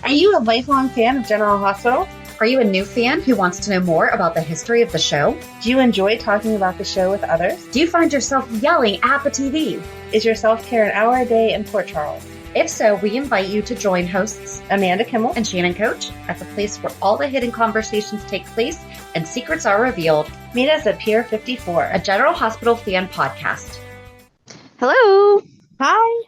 Are you a lifelong fan of General Hospital? Are you a new fan who wants to know more about the history of the show? Do you enjoy talking about the show with others? Do you find yourself yelling at the TV? Is your self-care an hour a day in Port Charles? If so, we invite you to join hosts Amanda Kimmel and Shannon Coach at the place where all the hidden conversations take place and secrets are revealed. Meet us at Pier 54, a General Hospital fan podcast. Hello. Hi.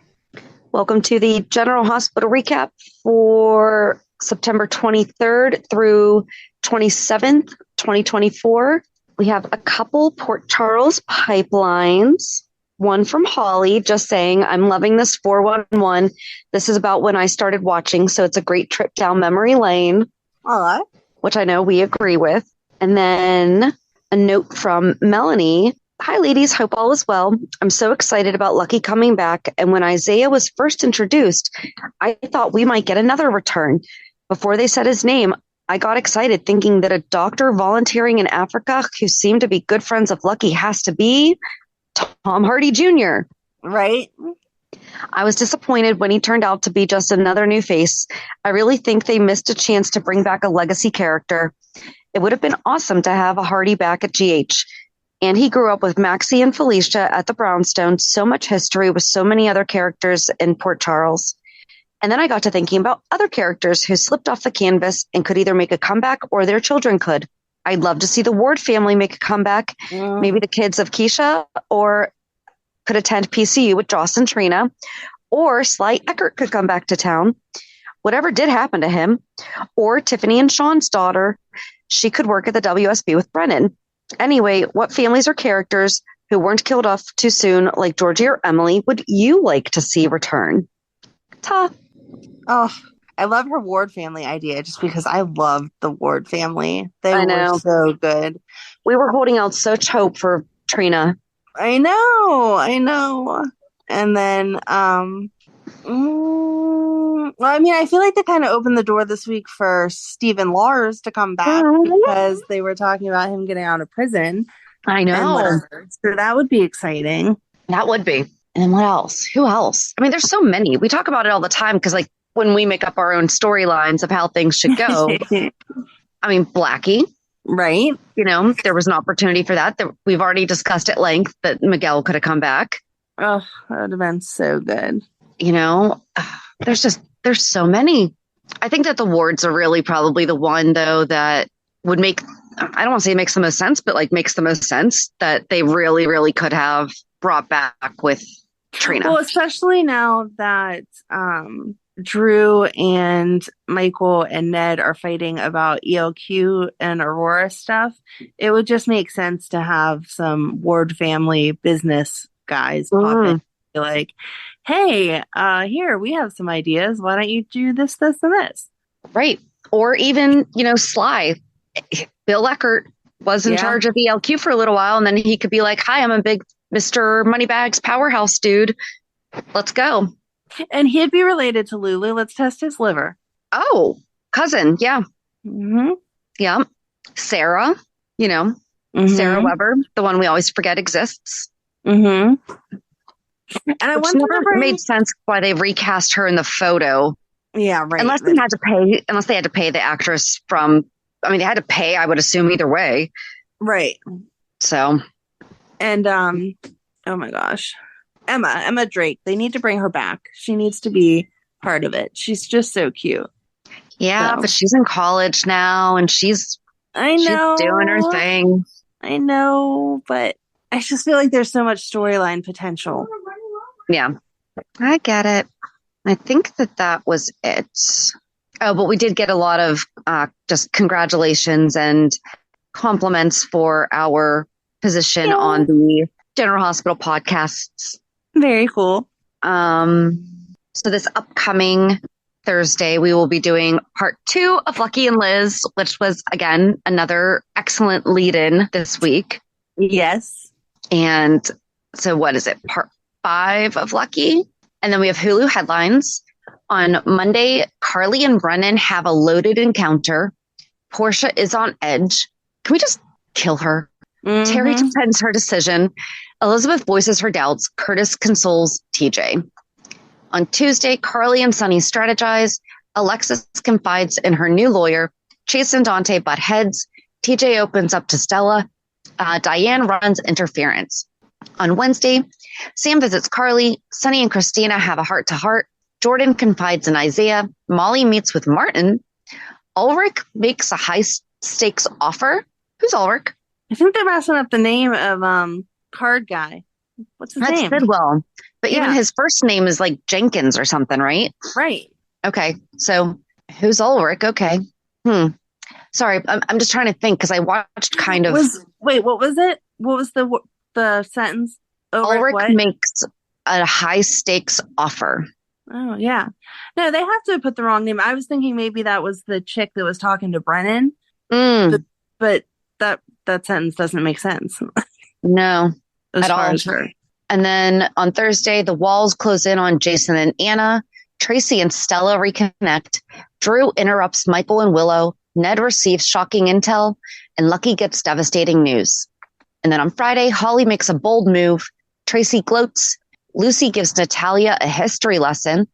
Welcome to the General Hospital recap for September 23rd through 27th, 2024. We have a couple Port Charles pipelines. One from Holly, just saying, I'm loving this 411. This is about when I started watching, so it's a great trip down memory lane. All right. Which I know we agree with. And then a note from Melanie. Hi, ladies. Hope all is well. I'm so excited about Lucky coming back. And when Isaiah was first introduced, I thought we might get another return. Before they said his name, I got excited thinking that a doctor volunteering in Africa who seemed to be good friends of Lucky has to be Tom Hardy Jr. Right. I was disappointed when he turned out to be just another new face. I really think they missed a chance to bring back a legacy character. It would have been awesome to have a Hardy back at GH. And he grew up with Maxie and Felicia at the Brownstone. So much history with so many other characters in Port Charles. And then I got to thinking about other characters who slipped off the canvas and could either make a comeback or their children could. I'd love to see the Ward family make a comeback. Maybe the kids of Keisha or could attend PCU with Joss and Trina, or Sly Eckert could come back to town. Whatever did happen to him, or Tiffany and Sean's daughter, she could work at the WSB with Brennan. Anyway, what families or characters who weren't killed off too soon, like Georgie or Emily, would you like to see return? Ta. Oh, I love her Ward family idea just because I love the Ward family. They were so good. We were holding out such hope for Trina. I know. And then, well, I mean, I feel like they kind of opened the door this week for Stephen Lars to come back because they were talking about him getting out of prison. I know. So that would be exciting. That would be. And then what else? Who else? I mean, there's so many. We talk about it all the time because, like, when we make up our own storylines of how things should go. I mean, Blackie. Right. You know, there was an opportunity for that. We've already discussed at length that Miguel could have come back. Oh, that would have been so good. You know, there's so many. I think that the Wards are really probably the one, though, that would make, I don't want to say it makes the most sense, but like makes the most sense that they really, really could have brought back with Trina. Well, especially now that Drew and Michael and Ned are fighting about ELQ and Aurora stuff, it would just make sense to have some Ward family business guys pop in and be like, hey, here, we have some ideas. Why don't you do this, this, and this? Right. Or even, you know, Sly. Bill Eckert was in charge of ELQ for a little while, and then he could be like, hi, I'm a big Mr. Moneybags powerhouse dude. Let's go. And he'd be related to Lulu. Let's test his liver. Oh, cousin. Yeah. Mm-hmm. Yeah. Sarah, you know, Sarah Weber, the one we always forget exists. Mm-hmm. And I wonder never made sense why they recast her in the photo. Yeah, right. Unless they had to pay the actress from, I mean, they had to pay, I would assume, either way. Right. So. And, oh my gosh. Emma Drake. They need to bring her back. She needs to be part of it. She's just so cute. Yeah, but she's in college now, and she's doing her thing. I know, but I just feel like there's so much storyline potential. Yeah, I get it. I think that was it. Oh, but we did get a lot of just congratulations and compliments for our position on the General Hospital podcasts. Very cool. So this upcoming Thursday, we will be doing part 2 of Lucky and Liz, which was, again, another excellent lead-in this week. Yes. And so what is it? Part 5 of Lucky? And then we have Hulu headlines. On Monday, Carly and Brennan have a loaded encounter. Portia is on edge. Can we just kill her? Teri defends her decision. Elizabeth voices her doubts. Curtis consoles TJ. On Tuesday, Carly and Sonny strategize. Alexis confides in her new lawyer. Chase and Dante butt heads. TJ opens up to Stella. Diane runs interference. On Wednesday, Sam visits Carly. Sonny and Kristina have a heart-to-heart. Jordan confides in Isaiah. Molly meets with Martin. Ulrich makes a high-stakes offer. Who's Ulrich? I think they're messing up the name of card guy. What's his That's name? Bidwell. But even his first name is like Jenkins or something, right? Right. Okay. So who's Ulrich? Okay. Sorry, I'm just trying to think because I watched kind of. Wait, what was it? What was the sentence? Ulrich makes a high-stakes offer. Oh, yeah. No, they have to put the wrong name. I was thinking maybe that was the chick that was talking to Brennan. But that sentence doesn't make sense. No, as at far all. As her. And then on Thursday, the walls close in on Jason and Anna. Tracy and Stella reconnect. Drew interrupts Michael and Willow. Ned receives shocking intel. And Lucky gets devastating news. And then on Friday, Holly makes a bold move. Tracy gloats. Lucy gives Natalia a history lesson.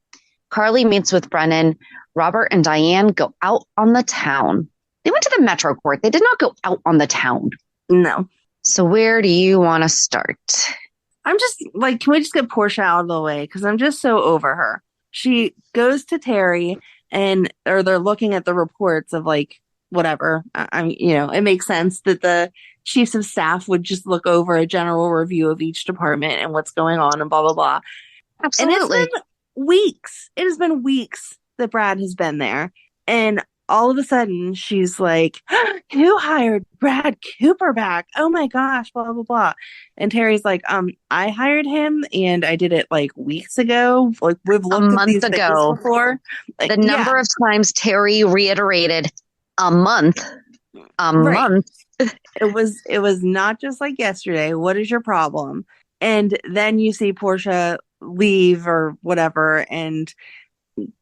Carly meets with Brennan. Robert and Diane go out on the town. They went to the Metro Court. They did not go out on the town. No. So where do you want to start? I'm just like, can we just get Portia out of the way? Because I'm just so over her. She goes to Teri or they're looking at the reports of like, whatever. It makes sense that the chiefs of staff would just look over a general review of each department and what's going on and blah, blah, blah. Absolutely. And it's been weeks. It has been weeks that Brad has been there. And all of a sudden she's like, who hired Brad Cooper back? Oh my gosh, blah, blah, blah. And Teri's like, I hired him and I did it like weeks ago. Like we've looked at these things before. Like, the number of times Teri reiterated a month. It was not just like yesterday. What is your problem? And then you see Portia leave or whatever and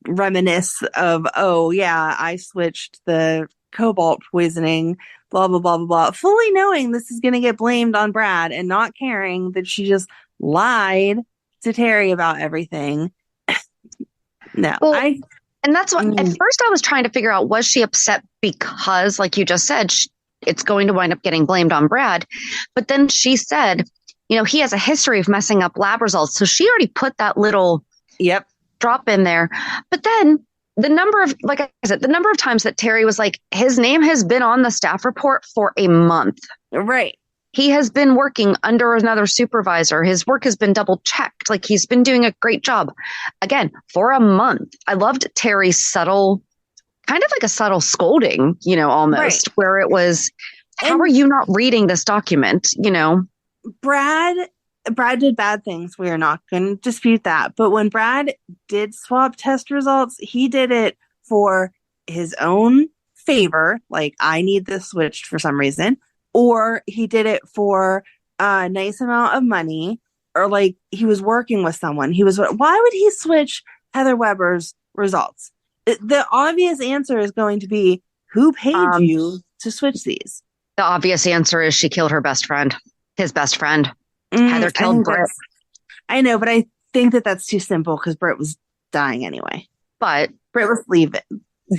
reminisce of, oh yeah, I switched the cobalt poisoning, blah, blah, blah, blah, blah, fully knowing this is going to get blamed on Brad and not caring that she just lied to Teri about everything. No, well, and that's what, at first I was trying to figure out, was she upset because, like you just said, it's going to wind up getting blamed on Brad? But then she said, he has a history of messing up lab results. So she already put that little drop in there. But then the number of times that Teri was like, his name has been on the staff report for a month. Right. He has been working under another supervisor. His work has been double checked. Like he's been doing a great job. Again, for a month. I loved Teri's subtle, kind of like a subtle scolding, almost, where it was, how are you not reading this document? Brad did bad things. We are not going to dispute that. But when Brad did swap test results, he did it for his own favor. Like, I need this switched for some reason. Or he did it for a nice amount of money. Or like he was working with someone. Why would he switch Heather Weber's results? The obvious answer is going to be, who paid you to switch these? The obvious answer is she killed her best friend, his best friend. Heather killed Britt. I know, but I think that's too simple because Britt was dying anyway. But Britt was leaving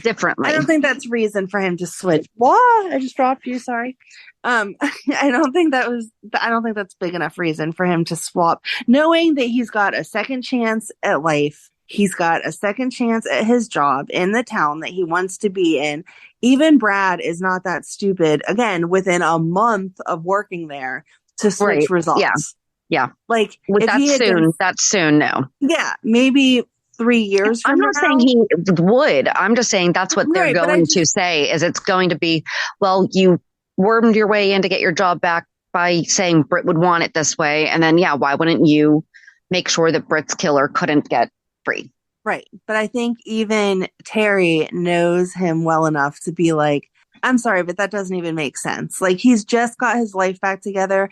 differently. I don't think that's reason for him to switch. What? I just dropped you. Sorry. I don't think that's big enough reason for him to swap, knowing that he's got a second chance at life. He's got a second chance at his job in the town that he wants to be in. Even Brad is not that stupid, again, within a month of working there, to switch results. Yeah. Like, with that's soon, no. Yeah. Maybe 3 years from now. I'm not saying he would. I'm just saying that's what they're going to say, is it's going to be, well, you wormed your way in to get your job back by saying Britt would want it this way. And then, why wouldn't you make sure that Britt's killer couldn't get free? Right. But I think even Teri knows him well enough to be like, I'm sorry, but that doesn't even make sense. Like, he's just got his life back together.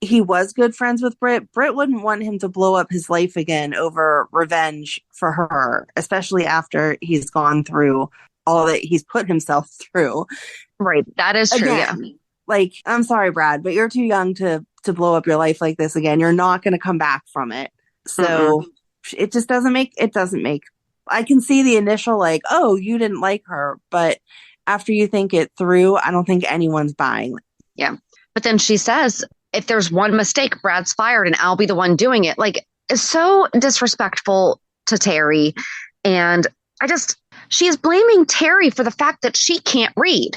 He was good friends with Britt. Britt wouldn't want him to blow up his life again over revenge for her, especially after he's gone through all that he's put himself through. Right. That is true. Again, yeah. Like, I'm sorry, Brad, but you're too young to blow up your life like this again. You're not going to come back from it. So it just doesn't make I can see the initial like, oh, you didn't like her, but after you think it through, I don't think anyone's buying. Yeah. But then she says, if there's one mistake, Brad's fired and I'll be the one doing it. Like, it's so disrespectful to Teri. And she is blaming Teri for the fact that she can't read.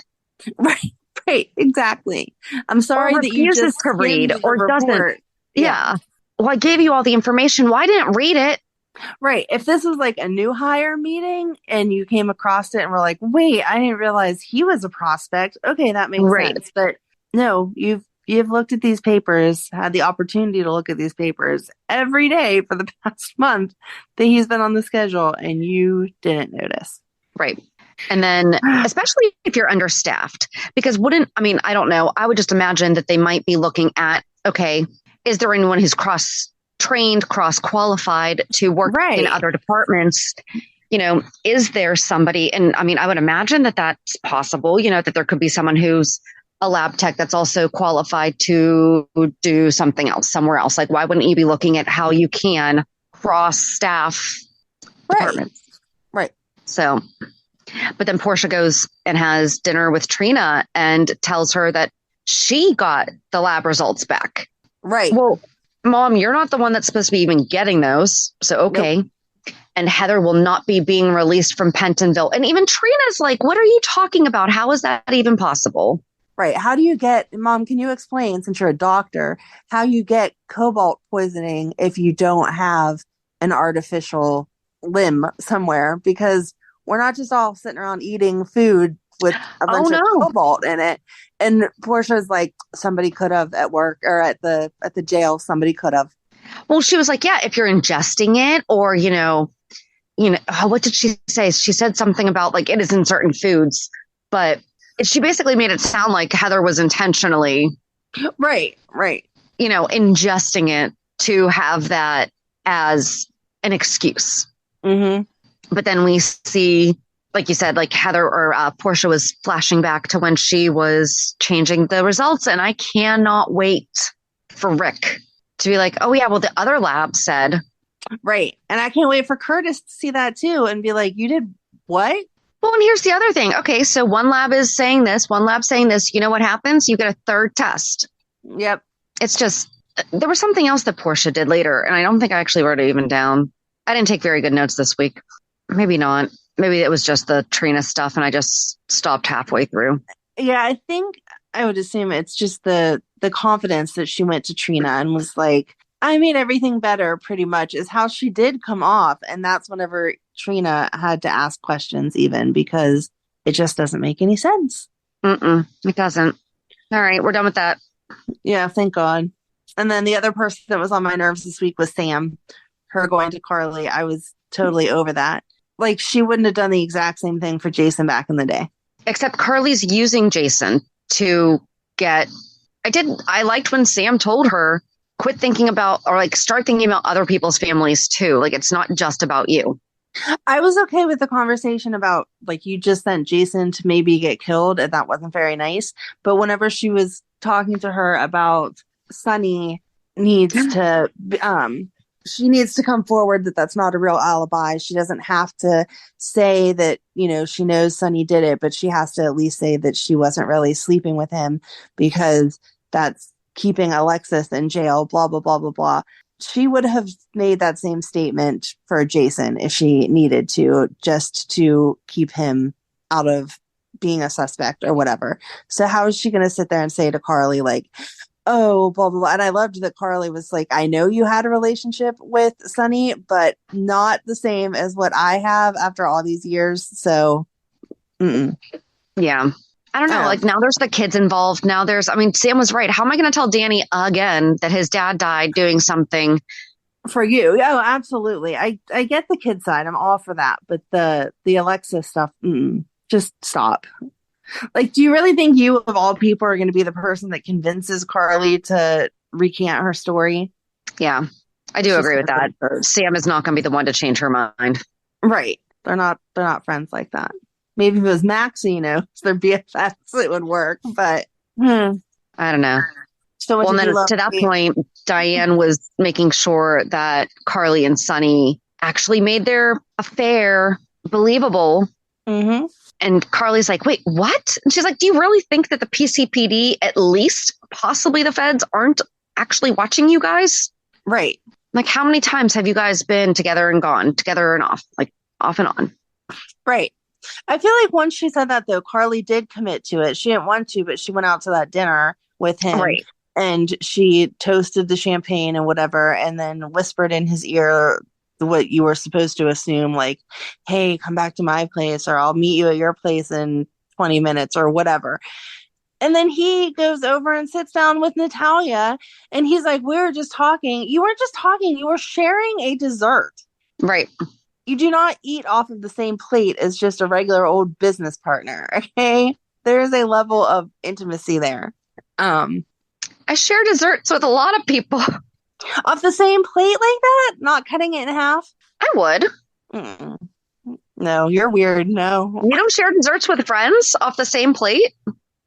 Right, right, exactly. I'm sorry that you refuses just to read skimmed the or doesn't. report. Yeah. Well, I gave you all the information. Why didn't read it? Right. If this was like a new hire meeting and you came across it and were like, wait, I didn't realize he was a prospect. Okay, that makes Right. sense. But no, you've looked at these papers, had the opportunity to look at these papers every day for the past month that he's been on the schedule and you didn't notice. Right. And then, especially if you're understaffed, because I don't know, I would just imagine that they might be looking at, okay, is there anyone who's cross-trained, cross-qualified to work in other departments? Is there somebody? And I would imagine that that's possible, that there could be someone who's a lab tech that's also qualified to do something else somewhere else. Like, why wouldn't you be looking at how you can cross-staff departments? Right. So, but then Portia goes and has dinner with Trina and tells her that she got the lab results back. Right. Well, Mom, you're not the one that's supposed to be even getting those. So, okay. Nope. And Heather will not be being released from Pentonville. And even Trina's like, what are you talking about? How is that even possible? Right. How do you Mom, can you explain, since you're a doctor, how you get cobalt poisoning if you don't have an artificial limb somewhere? Because we're not just all sitting around eating food with a bunch of cobalt in it. And Portia's like, somebody could have at work or at the jail, somebody could have. Well, she was like, yeah, if you're ingesting it or, what did she say? She said something about like it is in certain foods, but she basically made it sound like Heather was intentionally right. Ingesting it to have that as an excuse. Mm-hmm. But then we see, like you said, like Heather or Portia was flashing back to when she was changing the results. And I cannot wait for Rick to be like, oh, yeah, well, the other lab said. Right. And I can't wait for Curtis to see that, too, and be like, you did what? Well, and here's the other thing. Okay, so one lab is saying this, one lab saying this. You know what happens? You get a third test. Yep. It's just, there was something else that Portia did later, and I don't think I actually wrote it even down. I didn't take very good notes this week. Maybe not. Maybe it was just the Trina stuff, and I just stopped halfway through. Yeah, I think I would assume it's just the confidence that she went to Trina and was like, I made everything better, pretty much, is how she did come off. And that's whenever Trina had to ask questions even, because it just doesn't make any sense. It doesn't. All right, we're done with that. Yeah, thank God. And then the other person that was on my nerves this week was Sam. Her going to Carly. I was totally over that. Like, she wouldn't have done the exact same thing for Jason back in the day. Except Carly's using Jason to get... I liked when Sam told her, quit thinking about, or like start thinking about other people's families too. Like, it's not just about you. I was okay with the conversation about like, you just sent Jason to maybe get killed and that wasn't very nice. But whenever she was talking to her about Sonny needs to, she needs to come forward that that's not a real alibi. She doesn't have to say that, she knows Sonny did it, but she has to at least say that she wasn't really sleeping with him because that's keeping Alexis in jail, blah, blah, blah, blah, blah. She would have made that same statement for Jason if she needed to, just to keep him out of being a suspect or whatever. So how is she going to sit there and say to Carly, like, oh, blah, blah, blah. And I loved that Carly was like, I know you had a relationship with Sonny, but not the same as what I have after all these years. So, yeah. I don't know. Like, now there's the kids involved. Now Sam was right. How am I going to tell Danny again that his dad died doing something for you? Oh, absolutely. I get the kid side. I'm all for that. But the Alexis stuff, just stop. Like, do you really think you, of all people, are going to be the person that convinces Carly to recant her story? Yeah, I do agree with that. Sam is not going to be the one to change her mind. Right. They're not friends like that. Maybe if it was Max, they're BFFs, it would work. But I don't know. So then to that point, Diane was making sure that Carly and Sonny actually made their affair believable. Mm-hmm. And Carly's like, wait, what? And she's like, do you really think that the PCPD, at least possibly the feds, aren't actually watching you guys? Right. Like, how many times have you guys been together and gone, together and off, like off and on? Right. I feel like once she said that, though, Carly did commit to it. She didn't want to, but she went out to that dinner with him. Right. And she toasted the champagne and whatever, and then whispered in his ear what you were supposed to assume, like, hey, come back to my place, or I'll meet you at your place in 20 minutes or whatever. And then he goes over and sits down with Natalia, and he's like, we were just talking. You weren't just talking, you were sharing a dessert. Right. You do not eat off of the same plate as just a regular old business partner, okay? There is a level of intimacy there. I share desserts with a lot of people. Off the same plate like that? Not cutting it in half? I would. Mm-mm. No, you're weird. No. You don't share desserts with friends off the same plate?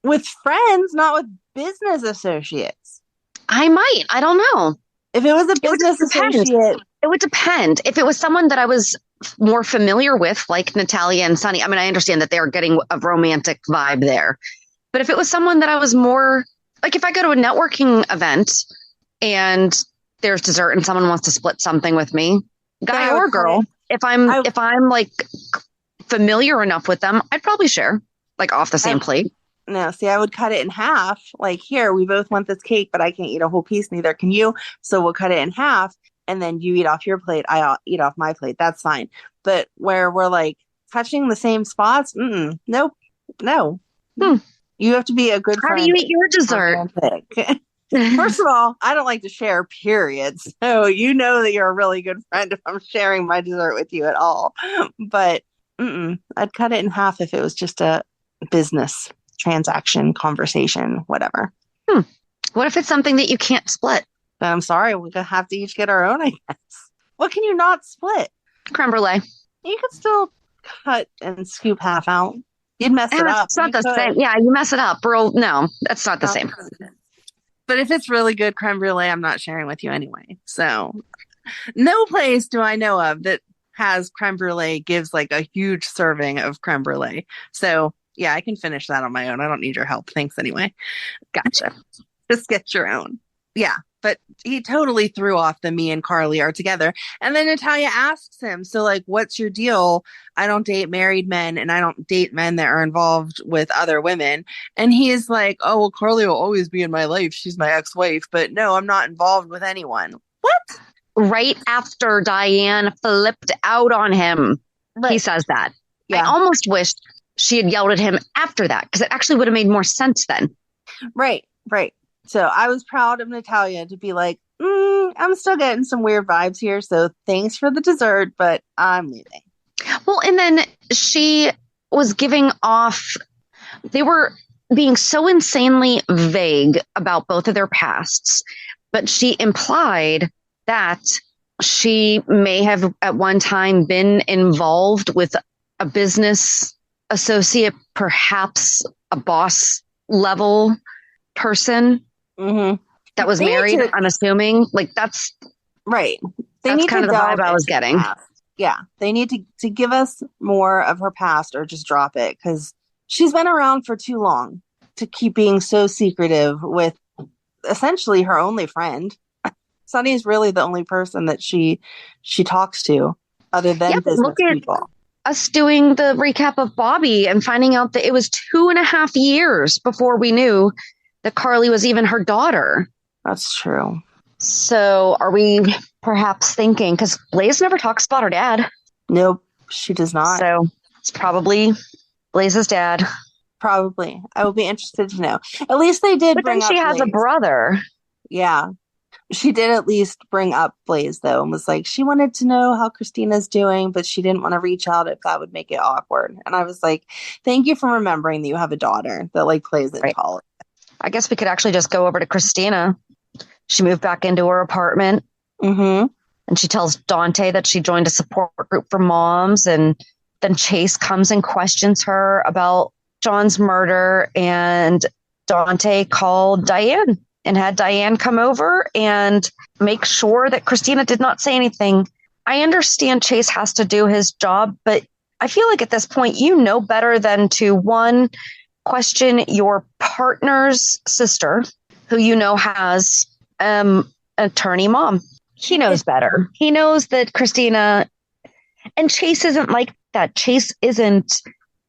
With friends, not with business associates. I might. I don't know. If it was a business associate. It would depend. If it was someone that I was more familiar with, like Natalia and Sonny, I mean, I understand that they're getting a romantic vibe there. But if it was someone that I was more, like if I go to a networking event and there's dessert and someone wants to split something with me, guy or girl, if I'm like familiar enough with them, I'd probably share like off the same plate. No, see, I would cut it in half. Like, here, we both want this cake, but I can't eat a whole piece, neither can you. So we'll cut it in half, and then you eat off your plate, I'll eat off my plate. That's fine. But where we're like touching the same spots, nope, no. You have to be a good friend. How do you eat your dessert? First of all, I don't like to share, period. So you know that you're a really good friend if I'm sharing my dessert with you at all. But I'd cut it in half if it was just a business transaction, conversation, whatever. What if it's something that you can't split? But I'm sorry, we're gonna have to each get our own, I guess. What can you not split? Creme brulee. You could still cut and scoop half out. You'd mess it up. It's not the same. Yeah, you mess it up. Bro, no, that's not the same. But if it's really good creme brulee, I'm not sharing with you anyway. So no place do I know of that has creme brulee gives like a huge serving of creme brulee. So yeah, I can finish that on my own. I don't need your help. Thanks anyway. Gotcha. Just get your own. Yeah, but he totally threw off the me and Carly are together. And then Natalia asks him, so like, what's your deal? I don't date married men and I don't date men that are involved with other women. And he is like, oh, well, Carly will always be in my life. She's my ex-wife. But no, I'm not involved with anyone. What? Right after Diane flipped out on him, he says that. Yeah. I almost wished she had yelled at him after that because it actually would have made more sense then. Right. So I was proud of Natalia to be like, I'm still getting some weird vibes here. So thanks for the dessert, but I'm leaving. Well, and then she was giving off, they were being so insanely vague about both of their pasts, but she implied that she may have at one time been involved with a business associate, perhaps a boss level person that was married. I'm assuming like that's right. That's kind of the vibe I was getting. Yeah, they need to give us more of her past or just drop it because she's been around for too long to keep being so secretive with essentially her only friend. Sonny is really the only person that she talks to other than business people. Us doing the recap of Bobby and finding out that it was 2.5 years before we knew that Carly was even her daughter. That's true. So are we perhaps thinking, because Blaze never talks about her dad. Nope, she does not. So it's probably Blaze's dad. Probably. I would be interested to know. At least they did bring up Blaze. But then she has a brother. Yeah. She did at least bring up Blaze, though, and was like, she wanted to know how Kristina's doing, but she didn't want to reach out if that would make it awkward. And I was like, thank you for remembering that you have a daughter that, like, plays in college. I guess we could actually just go over to Kristina. She moved back into her apartment. And she tells Dante that she joined a support group for moms. And then Chase comes and questions her about John's murder. And Dante called Diane and had Diane come over and make sure that Kristina did not say anything I understand Chase has to do his job, but I feel like at this point, you know better than to one, question your partner's sister, who you know has attorney mom. He knows better. He knows that Kristina and Chase isn't like that. Chase isn't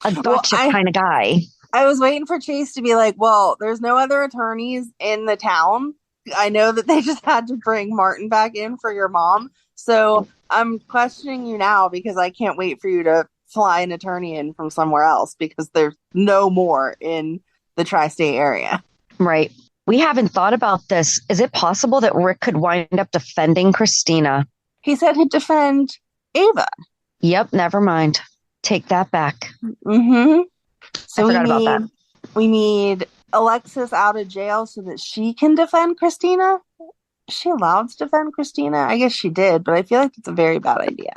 a gotcha kind of guy. I was waiting for Chase to be like, well, there's no other attorneys in the town. I know that they just had to bring Martin back in for your mom. So I'm questioning you now because I can't wait for you to fly an attorney in from somewhere else because there's no more in the tri-state area. Right. We haven't thought about this. Is it possible that Rick could wind up defending Kristina? He said he'd defend Ava. Yep, never mind. Take that back. Mm-hmm. So I forgot about that. We need Alexis out of jail so that she can defend Kristina. Is she allowed to defend Kristina? I guess she did, but I feel like it's a very bad idea.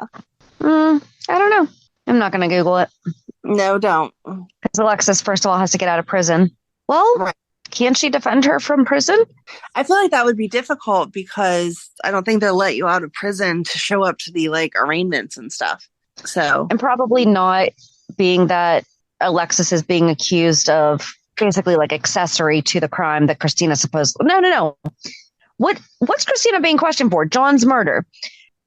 I don't know. I'm not going to Google it. No, don't. Because Alexis, first of all, has to get out of prison. Well, right. Can't she defend her from prison? I feel like that would be difficult because I don't think they'll let you out of prison to show up to the arraignments and stuff. So, and probably not, being that Alexis is being accused of basically accessory to the crime that Kristina supposed. No. What's Kristina being questioned for? John's murder.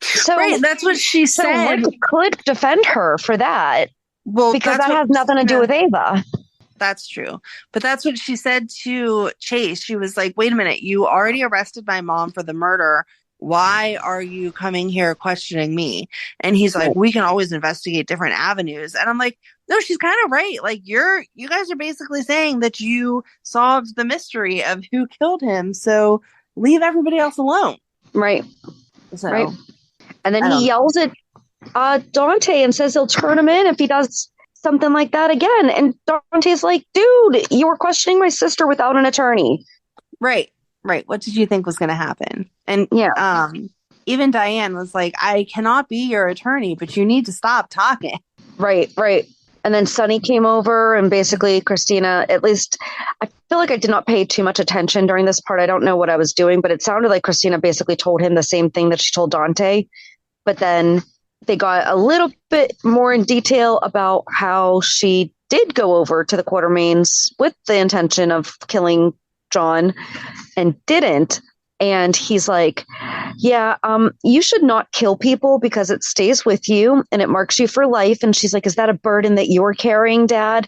So right, that's what she said. Rick could defend her for that. Well, because that has nothing to do with Ava. That's true. But that's what she said to Chase. She was like, wait a minute, you already arrested my mom for the murder. Why are you coming here questioning me? And he's like, we can always investigate different avenues. And I'm like, no, she's kind of right. You guys are basically saying that you solved the mystery of who killed him. So leave everybody else alone. Right. So, right. And then he yells at Dante and says he'll turn him in if he does something like that again. And Dante's like, dude, you were questioning my sister without an attorney. Right. What did you think was going to happen? And even Diane was like, I cannot be your attorney, but you need to stop talking. Right. And then Sonny came over and basically Kristina, at least I feel like I did not pay too much attention during this part. I don't know what I was doing, but it sounded like Kristina basically told him the same thing that she told Dante. But then they got a little bit more in detail about how she did go over to the Quartermaines with the intention of killing John and didn't. And he's like, you should not kill people because it stays with you and it marks you for life. And she's like, is that a burden that you're carrying, Dad?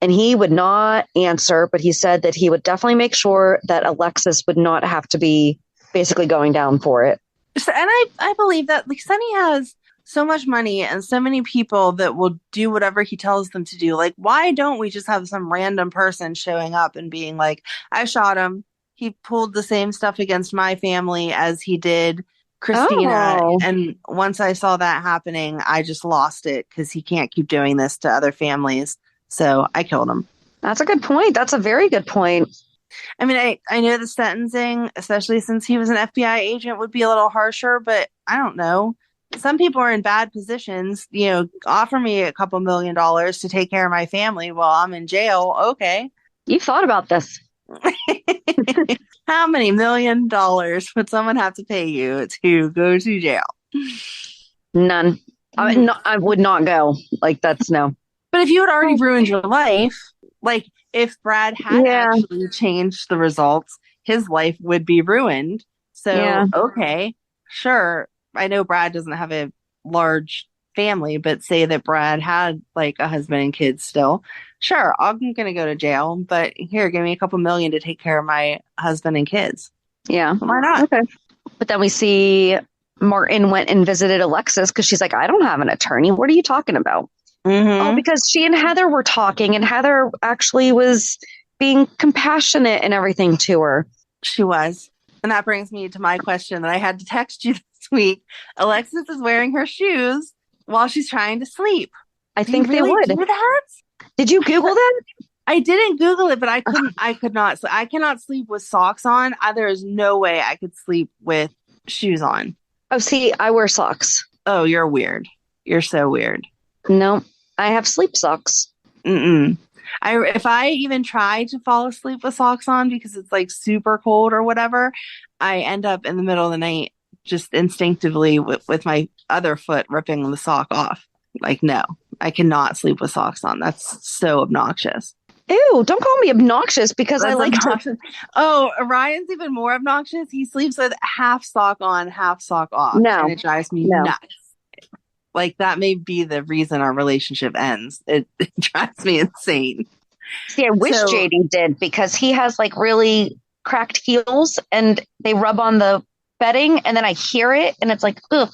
And he would not answer, but he said that he would definitely make sure that Alexis would not have to be basically going down for it. And I believe that Sonny has so much money and so many people that will do whatever he tells them to do. Why don't we just have some random person showing up and being like, I shot him. He pulled the same stuff against my family as he did Kristina. Oh. And once I saw that happening, I just lost it because he can't keep doing this to other families. So I killed him. That's a good point. That's a very good point. I mean, I know the sentencing, especially since he was an FBI agent, would be a little harsher, but I don't know. Some people are in bad positions. Offer me a couple $1 million to take care of my family while I'm in jail. Okay. You thought about this. How many $1 million would someone have to pay you to go to jail? None. I would not go. That's no. But if you had already ruined your life, if Brad had actually changed the results, his life would be ruined. So, okay, sure. I know Brad doesn't have a large family, but say that Brad had a husband and kids still. Sure, I'm going to go to jail, but here, give me a couple million to take care of my husband and kids. Yeah. Why not? Okay. But then we see Martin went and visited Alexis because she's like, I don't have an attorney. What are you talking about? Mm-hmm. Oh, because she and Heather were talking and Heather actually was being compassionate and everything to her. She was. And that brings me to my question that I had to text you this week. Alexis is wearing her shoes while she's trying to sleep. I think they would. Do that? Did you Google that? I didn't Google it, but I could not. I cannot sleep with socks on. There is no way I could sleep with shoes on. Oh, see, I wear socks. Oh, you're weird. You're so weird. No, I have sleep socks. Mm-mm. If I even try to fall asleep with socks on because it's super cold or whatever, I end up in the middle of the night just instinctively with my other foot ripping the sock off. Like, no, I cannot sleep with socks on. That's so obnoxious. Ew, don't call me obnoxious because I That's like to. obnoxious. Oh, Ryan's even more obnoxious. He sleeps with half sock on, half sock off, and No, it drives me no. nuts. Like, that may be the reason our relationship ends. It drives me insane. See, I wish So, JD did because he has like really cracked heels and they rub on the bedding and then I hear it and it's like, ugh.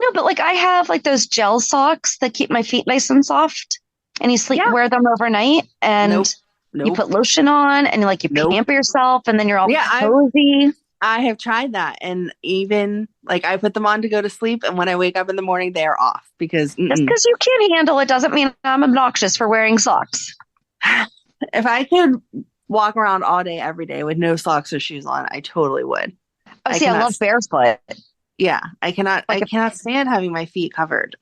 No, but like I have like those gel socks that keep my feet nice and soft and you yeah, wear them overnight and nope, you nope, put lotion on and like you nope. pamper yourself and then you're all Yeah, cozy. I have tried that, and even like I put them on to go to sleep, and when I wake up in the morning, they are off because Just because you can't handle it doesn't mean I'm obnoxious for wearing socks. if I could walk around all day, every day with no socks or shoes on, I totally would. Oh, I see, I cannot. love barefoot. Yeah, I cannot. Like I cannot stand having my feet covered.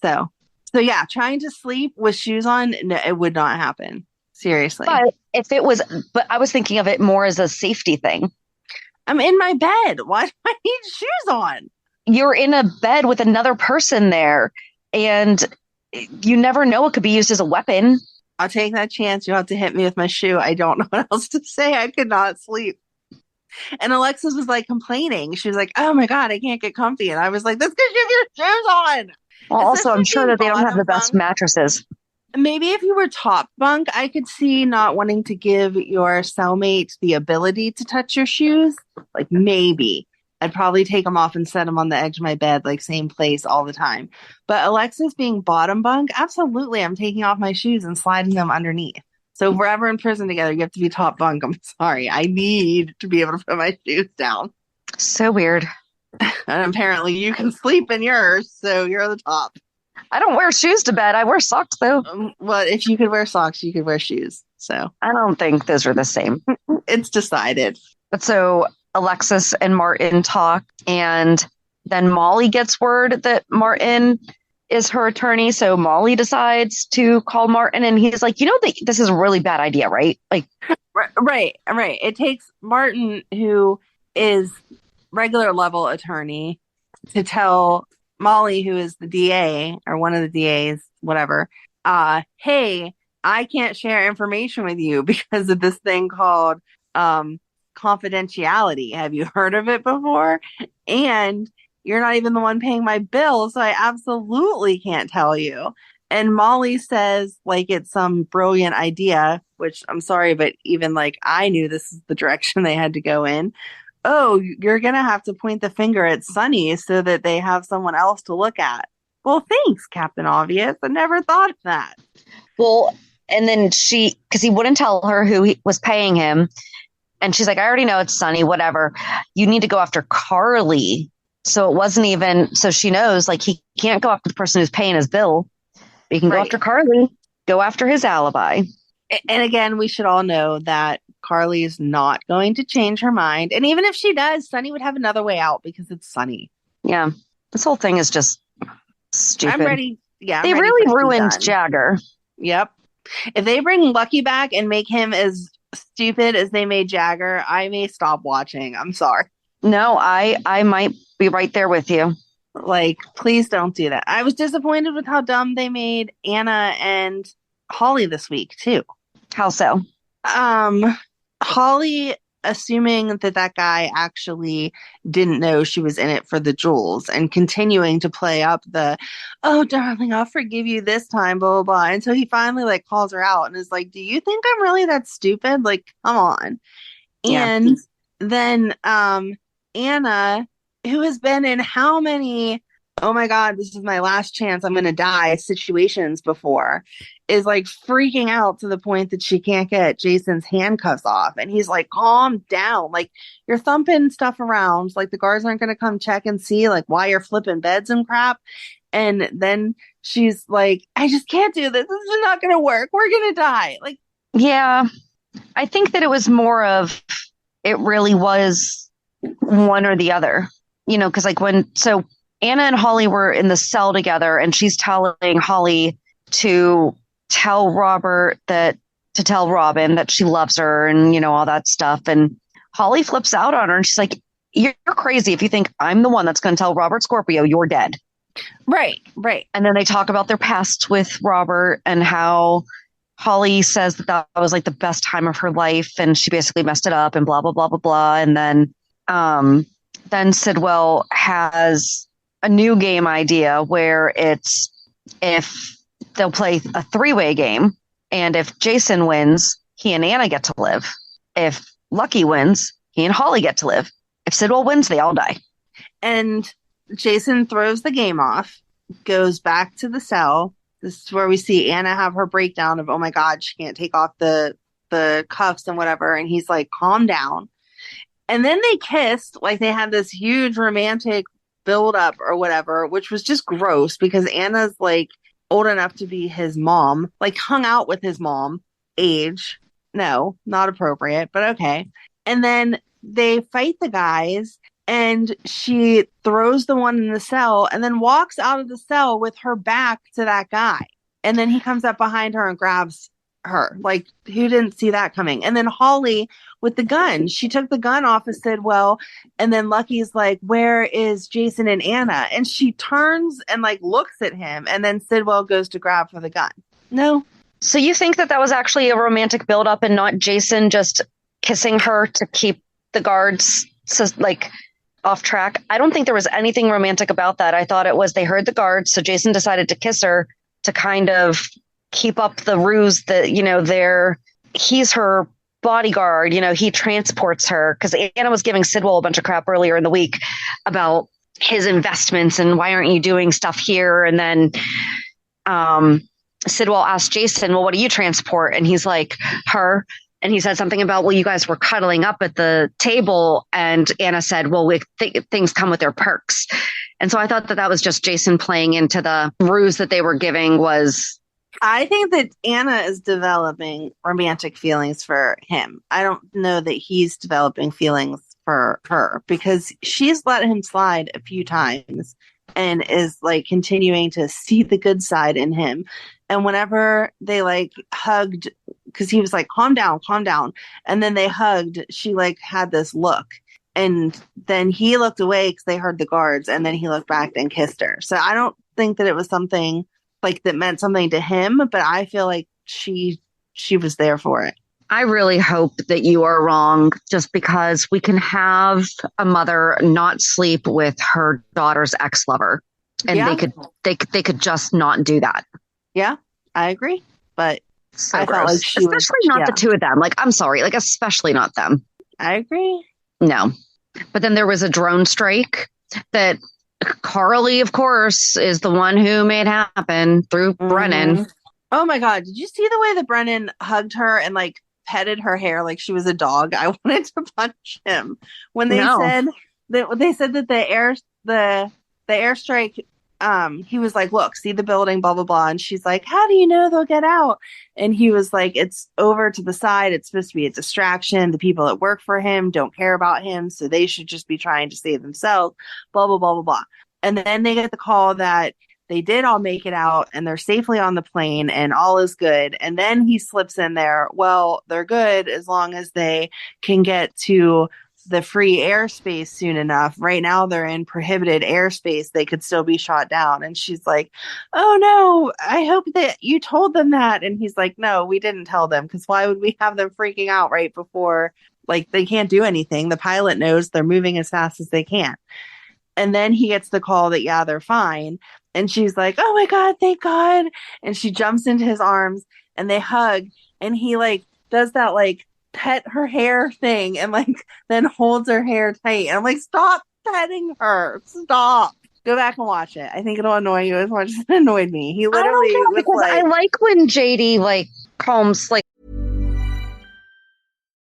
So, so yeah, trying to sleep with shoes on, no, it would not happen. Seriously, but if it was, but I was thinking of it more as a safety thing. I'm in my bed. Why do I need shoes on? You're in a bed with another person there, and you never know, it could be used as a weapon. I'll take that chance. You'll have to hit me with my shoe. I don't know what else to say. I could not sleep. And Alexis was like complaining. She was like, "Oh my God, I can't get comfy." And I was like, "That's because you have your shoes on." Well, also, I'm Especially sure being that they don't have the bottom best bunk. mattresses. Maybe if you were top bunk, I could see not wanting to give your cellmate the ability to touch your shoes. Like maybe. I'd probably take them off and set them on the edge of my bed, like same place all the time. But Alexis being bottom bunk, absolutely. I'm taking off my shoes and sliding them underneath. So if we're ever in prison together, you have to be top bunk. I'm sorry. I need to be able to put my shoes down. So weird. And apparently you can sleep in yours, so you're the top. I don't wear shoes to bed. I wear socks, though. Well, if you could wear socks, you could wear shoes. So I don't think those are the same. it's decided. But so Alexis and Martin talk, and then Molly gets word that Martin is her attorney. So Molly decides to call Martin, and he's like, this is a really bad idea, right? Like, right. It takes Martin, who is regular level attorney, to tell Molly, who is the DA or one of the DAs, whatever, hey, I can't share information with you because of this thing called confidentiality. Have you heard of it before? And you're not even the one paying my bill, so I absolutely can't tell you. And Molly says, like, it's some brilliant idea, which I'm sorry, but even like I knew this is the direction they had to go in. Oh, you're going to have to point the finger at Sonny so that they have someone else to look at. Well, thanks, Captain Obvious. I never thought of that. well, and then because he wouldn't tell her who he was paying him. And she's like, I already know it's Sonny, whatever. You need to go after Carly. So it wasn't even, so she knows, like, he can't go after the person who's paying his bill. But he can go after Carly, go after his alibi. And again, we should all know that Carly is not going to change her mind. And even if she does, Sonny would have another way out because it's Sonny. Yeah. This whole thing is just stupid. I'm ready. Yeah. They really ruined Jagger. Yep. If they bring Lucky back and make him as stupid as they made Jagger, I may stop watching. I'm sorry. No, I might be right there with you. Like, please don't do that. I was disappointed with how dumb they made Anna and Holly this week too. How so? Holly assuming that guy actually didn't know she was in it for the jewels and continuing to play up the, oh darling, I'll forgive you this time, blah blah blah, until he finally like calls her out and is like, do you think I'm really that stupid? Like, come on. Yeah. And then Anna, who has been in how many, oh my God, this is my last chance, I'm gonna die situations before, is like freaking out to the point that she can't get Jason's handcuffs off. And he's like, calm down. Like, you're thumping stuff around. Like, the guards aren't going to come check and see like why you're flipping beds and crap. And then she's like, I just can't do this. This is not going to work. We're going to die. Like, yeah, I think that it was more of, it really was one or the other, because like so Anna and Holly were in the cell together and she's telling Holly to tell Robin that she loves her and all that stuff, and Holly flips out on her and she's like, you're crazy if you think I'm the one that's going to tell Robert Scorpio you're dead. Right, right. And then they talk about their past with Robert and how Holly says that was like the best time of her life and she basically messed it up and blah, blah, blah, blah, blah. And then Sidwell has a new game idea where it's if they'll play a 3-way game and if Jason wins, he and Anna get to live. If Lucky wins, he and Holly get to live. If Sidwell wins, they all die. And Jason throws the game off, goes back to the cell. This is where we see Anna have her breakdown of, oh my God, she can't take off the cuffs and whatever. And he's like, calm down. And then they kissed, like they had this huge romantic build up or whatever, which was just gross because Anna's like old enough to be his mom, like hung out with his mom age. No, not appropriate, but okay. And then they fight the guys and she throws the one in the cell and then walks out of the cell with her back to that guy. And then he comes up behind her and grabs her. Like, who didn't see that coming? And then Holly with the gun. She took the gun off of Sidwell. And then Lucky's like, where is Jason and Anna? And she turns and like looks at him. And then Sidwell goes to grab for the gun. No. So you think that was actually a romantic buildup and not Jason just kissing her to keep the guards like off track? I don't think there was anything romantic about that. I thought it was they heard the guards, so Jason decided to kiss her to kind of keep up the ruse that, he's her bodyguard, he transports her, because Anna was giving Sidwell a bunch of crap earlier in the week about his investments and why aren't you doing stuff here? And then Sidwell asked Jason, well, what do you transport? And he's like, her. And he said something about, well, you guys were cuddling up at the table. And Anna said, well, things come with their perks. And so I thought that was just Jason playing into the ruse that they were giving was. I think that Anna is developing romantic feelings for him. I don't know that he's developing feelings for her because she's let him slide a few times and is like continuing to see the good side in him. And whenever they like hugged, because he was like, calm down. And then they hugged, she like had this look. And then he looked away because they heard the guards. And then he looked back and kissed her. So I don't think that it was something like that meant something to him. But I feel like she was there for it. I really hope that you are wrong, just because we can have a mother not sleep with her daughter's ex-lover. And they could just not do that. Yeah, I agree. But so I felt like especially not the two of them. Like, I'm sorry, like especially not them. I agree. No. But then there was a drone strike that Carly, of course, is the one who made happen through Brennan. Oh my God. Did you see the way that Brennan hugged her and like petted her hair like she was a dog? I wanted to punch him when they said that the airstrike, he was like, look, see the building, blah, blah, blah. And she's like, how do you know they'll get out? And he was like, it's over to the side. It's supposed to be a distraction. The people that work for him don't care about him. So they should just be trying to save themselves, blah, blah, blah, blah, blah. And then they get the call that they did all make it out and they're safely on the plane and all is good. And then he slips in there. Well, they're good as long as they can get to the free airspace soon enough. Right now they're in prohibited airspace. They could still be shot down. And she's like, oh no, I hope that you told them that. And he's like, no, we didn't tell them, because why would we have them freaking out right before, like, they can't do anything. The pilot knows they're moving as fast as they can. And then he gets the call that, yeah, they're fine. And she's like, oh my God, thank God. And she jumps into his arms and they hug. And he like does that like pet her hair thing and like then holds her hair tight. And I'm like, stop petting her. Stop. Go back and watch it. I think it'll annoy you as much as it annoyed me. He literally was because like, I like when JD like combs like.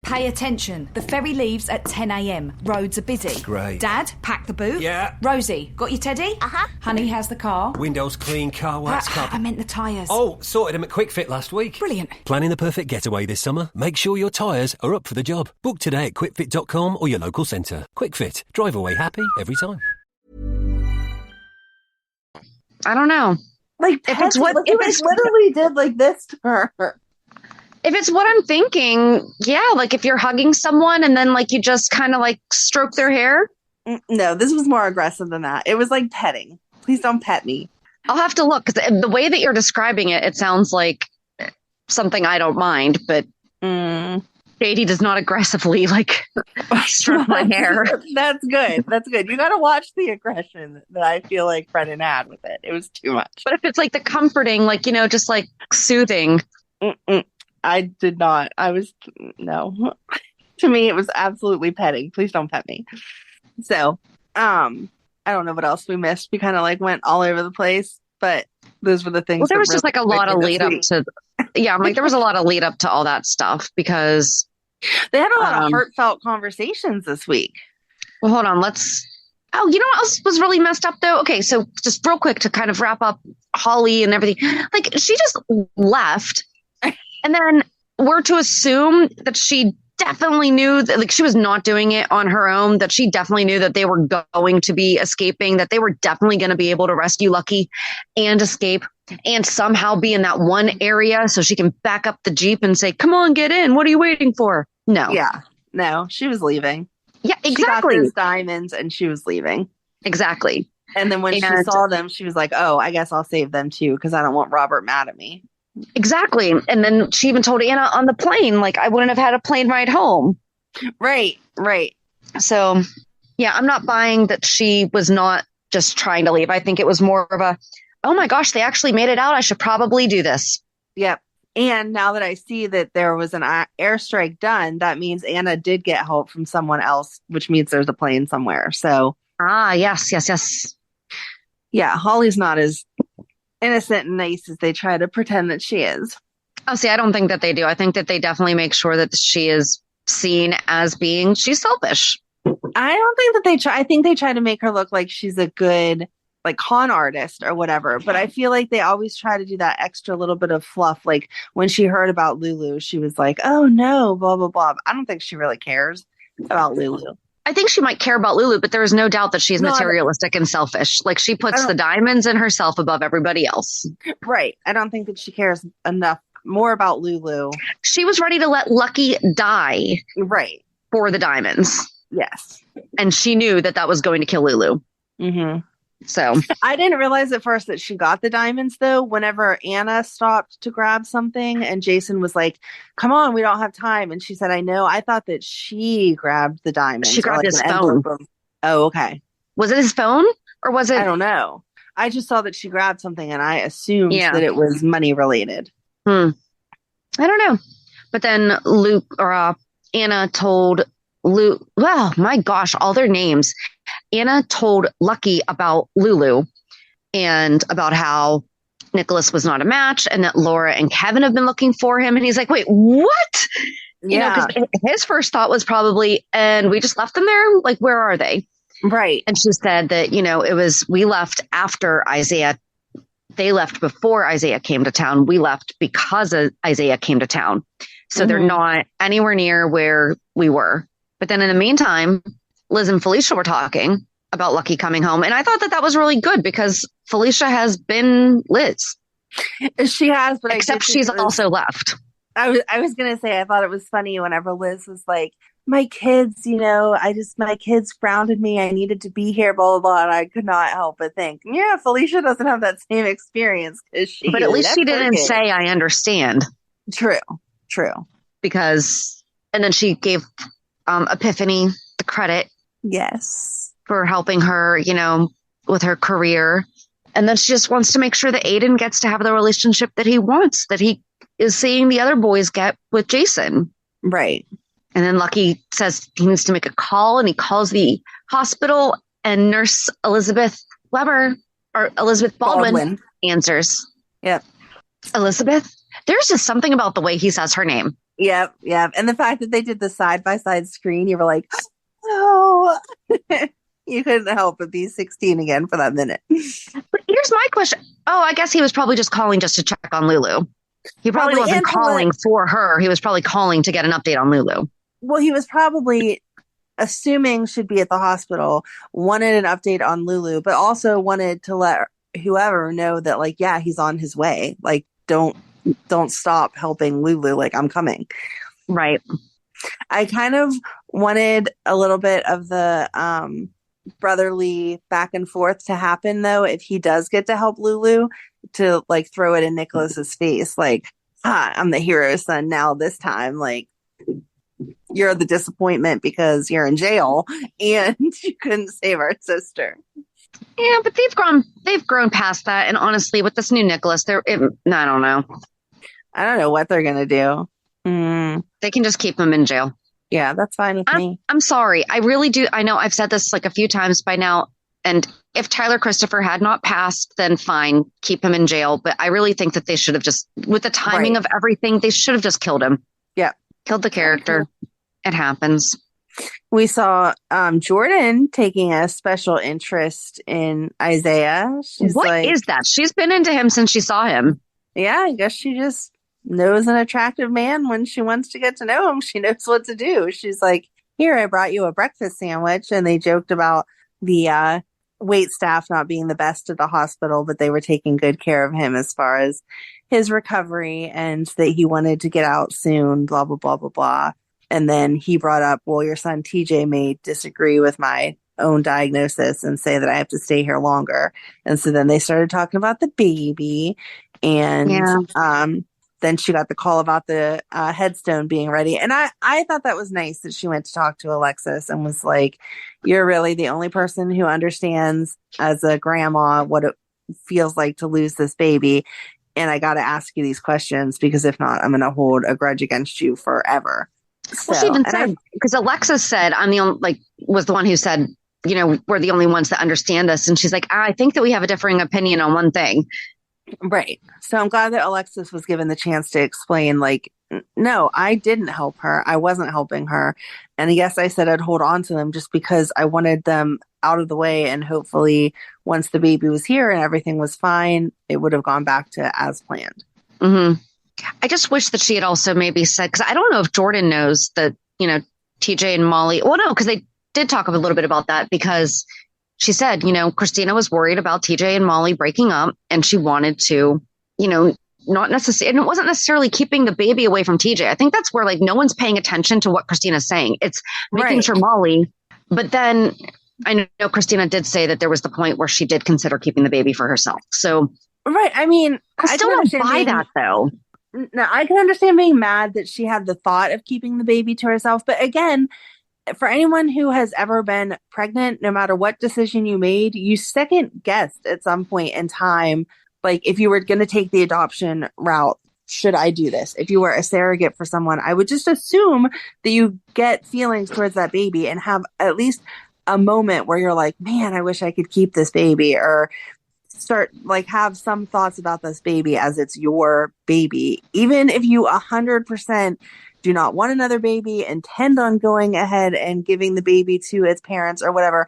Pay attention. The ferry leaves at 10 a.m. Roads are busy. Great. Dad, pack the boot. Yeah. Rosie, got your teddy? Uh-huh. Honey, how's the car? Windows clean, car wax covered. I meant the tyres. Oh, sorted them at Quick Fit last week. Brilliant. Planning the perfect getaway this summer? Make sure your tyres are up for the job. Book today at quickfit.com or your local centre. Quick Fit. Drive away happy every time. I don't know. like, if it's what if it's literally did like this to her. If it's what I'm thinking, yeah, like if you're hugging someone and then like you just kind of like stroke their hair, No, this was more aggressive than that. It was like petting. Please don't pet me. I'll have to look because the way that you're describing it, it sounds like something I don't mind, but JD does not aggressively like stroke my hair. That's good. That's good. You got to watch the aggression that I feel like Brennan had with it. It was too much. But if it's like the comforting, like, just like soothing. I did not. No. To me, it was absolutely petting. Please don't pet me. So, I don't know what else we missed. We kind of like went all over the place, but those were the things. Well, there was just like a lot of lead up to, I'm like, there was a lot of lead up to all that stuff because they had a lot of heartfelt conversations this week. Well, hold on. You know what else was really messed up though? Okay, so just real quick to kind of wrap up Holly and everything. Like she just left, and then we're to assume that she definitely knew that, like, she was not doing it on her own, that she definitely knew that they were going to be escaping, that they were definitely going to be able to rescue Lucky and escape and somehow be in that one area so she can back up the Jeep and say, come on, get in. What are you waiting for? No. Yeah. No, she was leaving. Yeah, exactly. She got those diamonds and she was leaving. Exactly. And then when she saw them, she was like, oh, I guess I'll save them too because I don't want Robert mad at me. Exactly. And then she even told Anna on the plane, like, I wouldn't have had a plane ride home. Right. So, yeah, I'm not buying that she was not just trying to leave. I think it was more of a, oh my gosh, they actually made it out. I should probably do this. Yep. And now that I see that there was an airstrike done, that means Anna did get help from someone else, which means there's a plane somewhere. So. Yes. Yeah, Holly's not as innocent and nice as they try to pretend that she is. Oh, see, I don't think that they do. I think that they definitely make sure that she is seen as being, she's selfish. I don't think that they try. I think they try to make her look like she's a good, like, con artist or whatever. But I feel like they always try to do that extra little bit of fluff. Like when she heard about Lulu, she was like, oh no, blah, blah, blah. I don't think she really cares about Lulu. I think she might care about Lulu, but there is no doubt that she's materialistic and selfish. Like she puts the diamonds and herself above everybody else. Right. I don't think that she cares enough more about Lulu. She was ready to let Lucky die. Right. For the diamonds. Yes. And she knew that that was going to kill Lulu. Mm-hmm. So I didn't realize at first that she got the diamonds, though, whenever Anna stopped to grab something and Jason was like, come on, we don't have time. And she said, I know. I thought that she grabbed the diamonds. She grabbed his phone. Oh, okay. Was it his phone or was it? I don't know. I just saw that she grabbed something and I assumed that it was money related. I don't know. But then Anna told Luke, wow, my gosh, all their names. Anna told Lucky about Lulu and about how Nicholas was not a match and that Laura and Kevin have been looking for him. And he's like, wait, what? Yeah. Because his first thought was probably, and we just left them there? Like, where are they? Right. And she said that, we left after Isaiah. They left before Isaiah came to town. We left because Isaiah came to town. So they're not anywhere near where we were. But then in the meantime, Liz and Felicia were talking about Lucky coming home. And I thought that was really good because Felicia has been Liz. She has, but except she's also left. I was going to say, I thought it was funny whenever Liz was like, my kids, my kids grounded me. I needed to be here, blah, blah, blah. And I could not help but think, yeah, Felicia doesn't have that same experience. But at least she didn't say, I understand. True. Because, and then she gave Epiphany the credit. Yes. For helping her, with her career. And then she just wants to make sure that Aiden gets to have the relationship that he wants, that he is seeing the other boys get with Jason. Right. And then Lucky says he needs to make a call and he calls the hospital and Nurse Elizabeth Baldwin answers. Yep. Elizabeth? There's just something about the way he says her name. Yep. And the fact that they did the side-by-side screen, you were like, oh, you couldn't help but be 16 again for that minute. But here's my question. Oh, I guess he was probably just calling just to check on Lulu. He probably wasn't calling for her. He was probably calling to get an update on Lulu. Well, he was probably assuming she'd be at the hospital, wanted an update on Lulu, but also wanted to let whoever know that, like, yeah, he's on his way. Like, don't stop helping Lulu. Like, I'm coming. Right. I kind of wanted a little bit of the brotherly back and forth to happen, though, if he does get to help Lulu, to like throw it in Nicholas's face, like, I'm the hero's son now this time. Like, you're the disappointment because you're in jail and you couldn't save our sister. Yeah, but they've grown past that. And honestly, with this new Nicholas, I don't know. I don't know what they're gonna do. They can just keep him in jail. Yeah, that's fine with me. I'm sorry. I really do. I know I've said this like a few times by now. And if Tyler Christopher had not passed, then fine, keep him in jail. But I really think that they should have just, with the timing of everything, they should have just killed him. Yeah. Killed the character. It happens. We saw Jordan taking a special interest in Isaiah. What is that? She's been into him since she saw him. Yeah, I guess she just knows an attractive man when she wants to get to know him. She knows what to do. She's like, here, I brought you a breakfast sandwich. And they joked about the wait staff not being the best at the hospital, but they were taking good care of him as far as his recovery and that he wanted to get out soon, blah, blah, blah, blah, blah. And then he brought up, well, your son TJ may disagree with my own diagnosis and say that I have to stay here longer. And so then they started talking about the baby. And then she got the call about the headstone being ready. And I thought that was nice that she went to talk to Alexis and was like, you're really the only person who understands as a grandma what it feels like to lose this baby. And I got to ask you these questions because if not, I'm going to hold a grudge against you forever. Well, she even said, because Alexis said, I'm the only, was the one who said, we're the only ones that understand this. And she's like, I think that we have a differing opinion on one thing. Right. So I'm glad that Alexis was given the chance to explain, like, no, I didn't help her. I wasn't helping her. And yes, I said I'd hold on to them just because I wanted them out of the way. And hopefully once the baby was here and everything was fine, it would have gone back to as planned. Mm-hmm. I just wish that she had also maybe said, because I don't know if Jordan knows that, TJ and Molly, well, no, because they did talk a little bit about that because she said, Kristina was worried about TJ and Molly breaking up and she wanted to, not necessarily, and it wasn't necessarily keeping the baby away from TJ. I think that's where like no one's paying attention to what Kristina's saying. It's making sure Molly, but then I know Kristina did say that there was the point where she did consider keeping the baby for herself. So, right. I mean, I still don't buy that though. No, I can understand being mad that she had the thought of keeping the baby to herself. But again, for anyone who has ever been pregnant, no matter what decision you made, you second guessed at some point in time. Like if you were going to take the adoption route, should I do this? If you were a surrogate for someone, I would just assume that you get feelings towards that baby and have at least a moment where you're like, man, I wish I could keep this baby, or start like have some thoughts about this baby as it's your baby. Even if you 100% do not want another baby, intend on going ahead and giving the baby to its parents or whatever,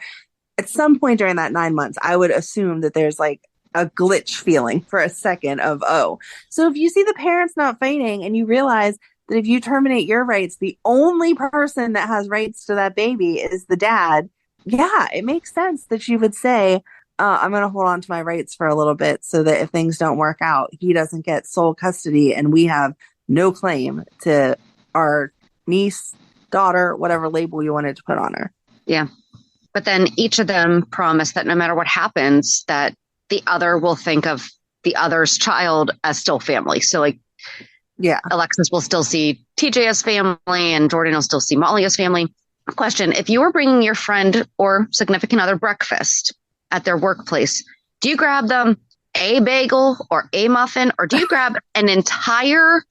at some point during that 9 months, I would assume that there's like a glitch feeling for a second of, oh. So if you see the parents not fighting and you realize that if you terminate your rights, the only person that has rights to that baby is the dad, yeah, it makes sense that you would say, I'm going to hold on to my rights for a little bit so that if things don't work out, he doesn't get sole custody and we have no claim to our niece, daughter, whatever label you wanted to put on her. Yeah. But then each of them promised that no matter what happens, that the other will think of the other's child as still family. So like, yeah, Alexis will still see TJ as family and Jordan will still see Molly as family. Question, if you were bringing your friend or significant other breakfast at their workplace, do you grab them a bagel or a muffin, or do you grab an entire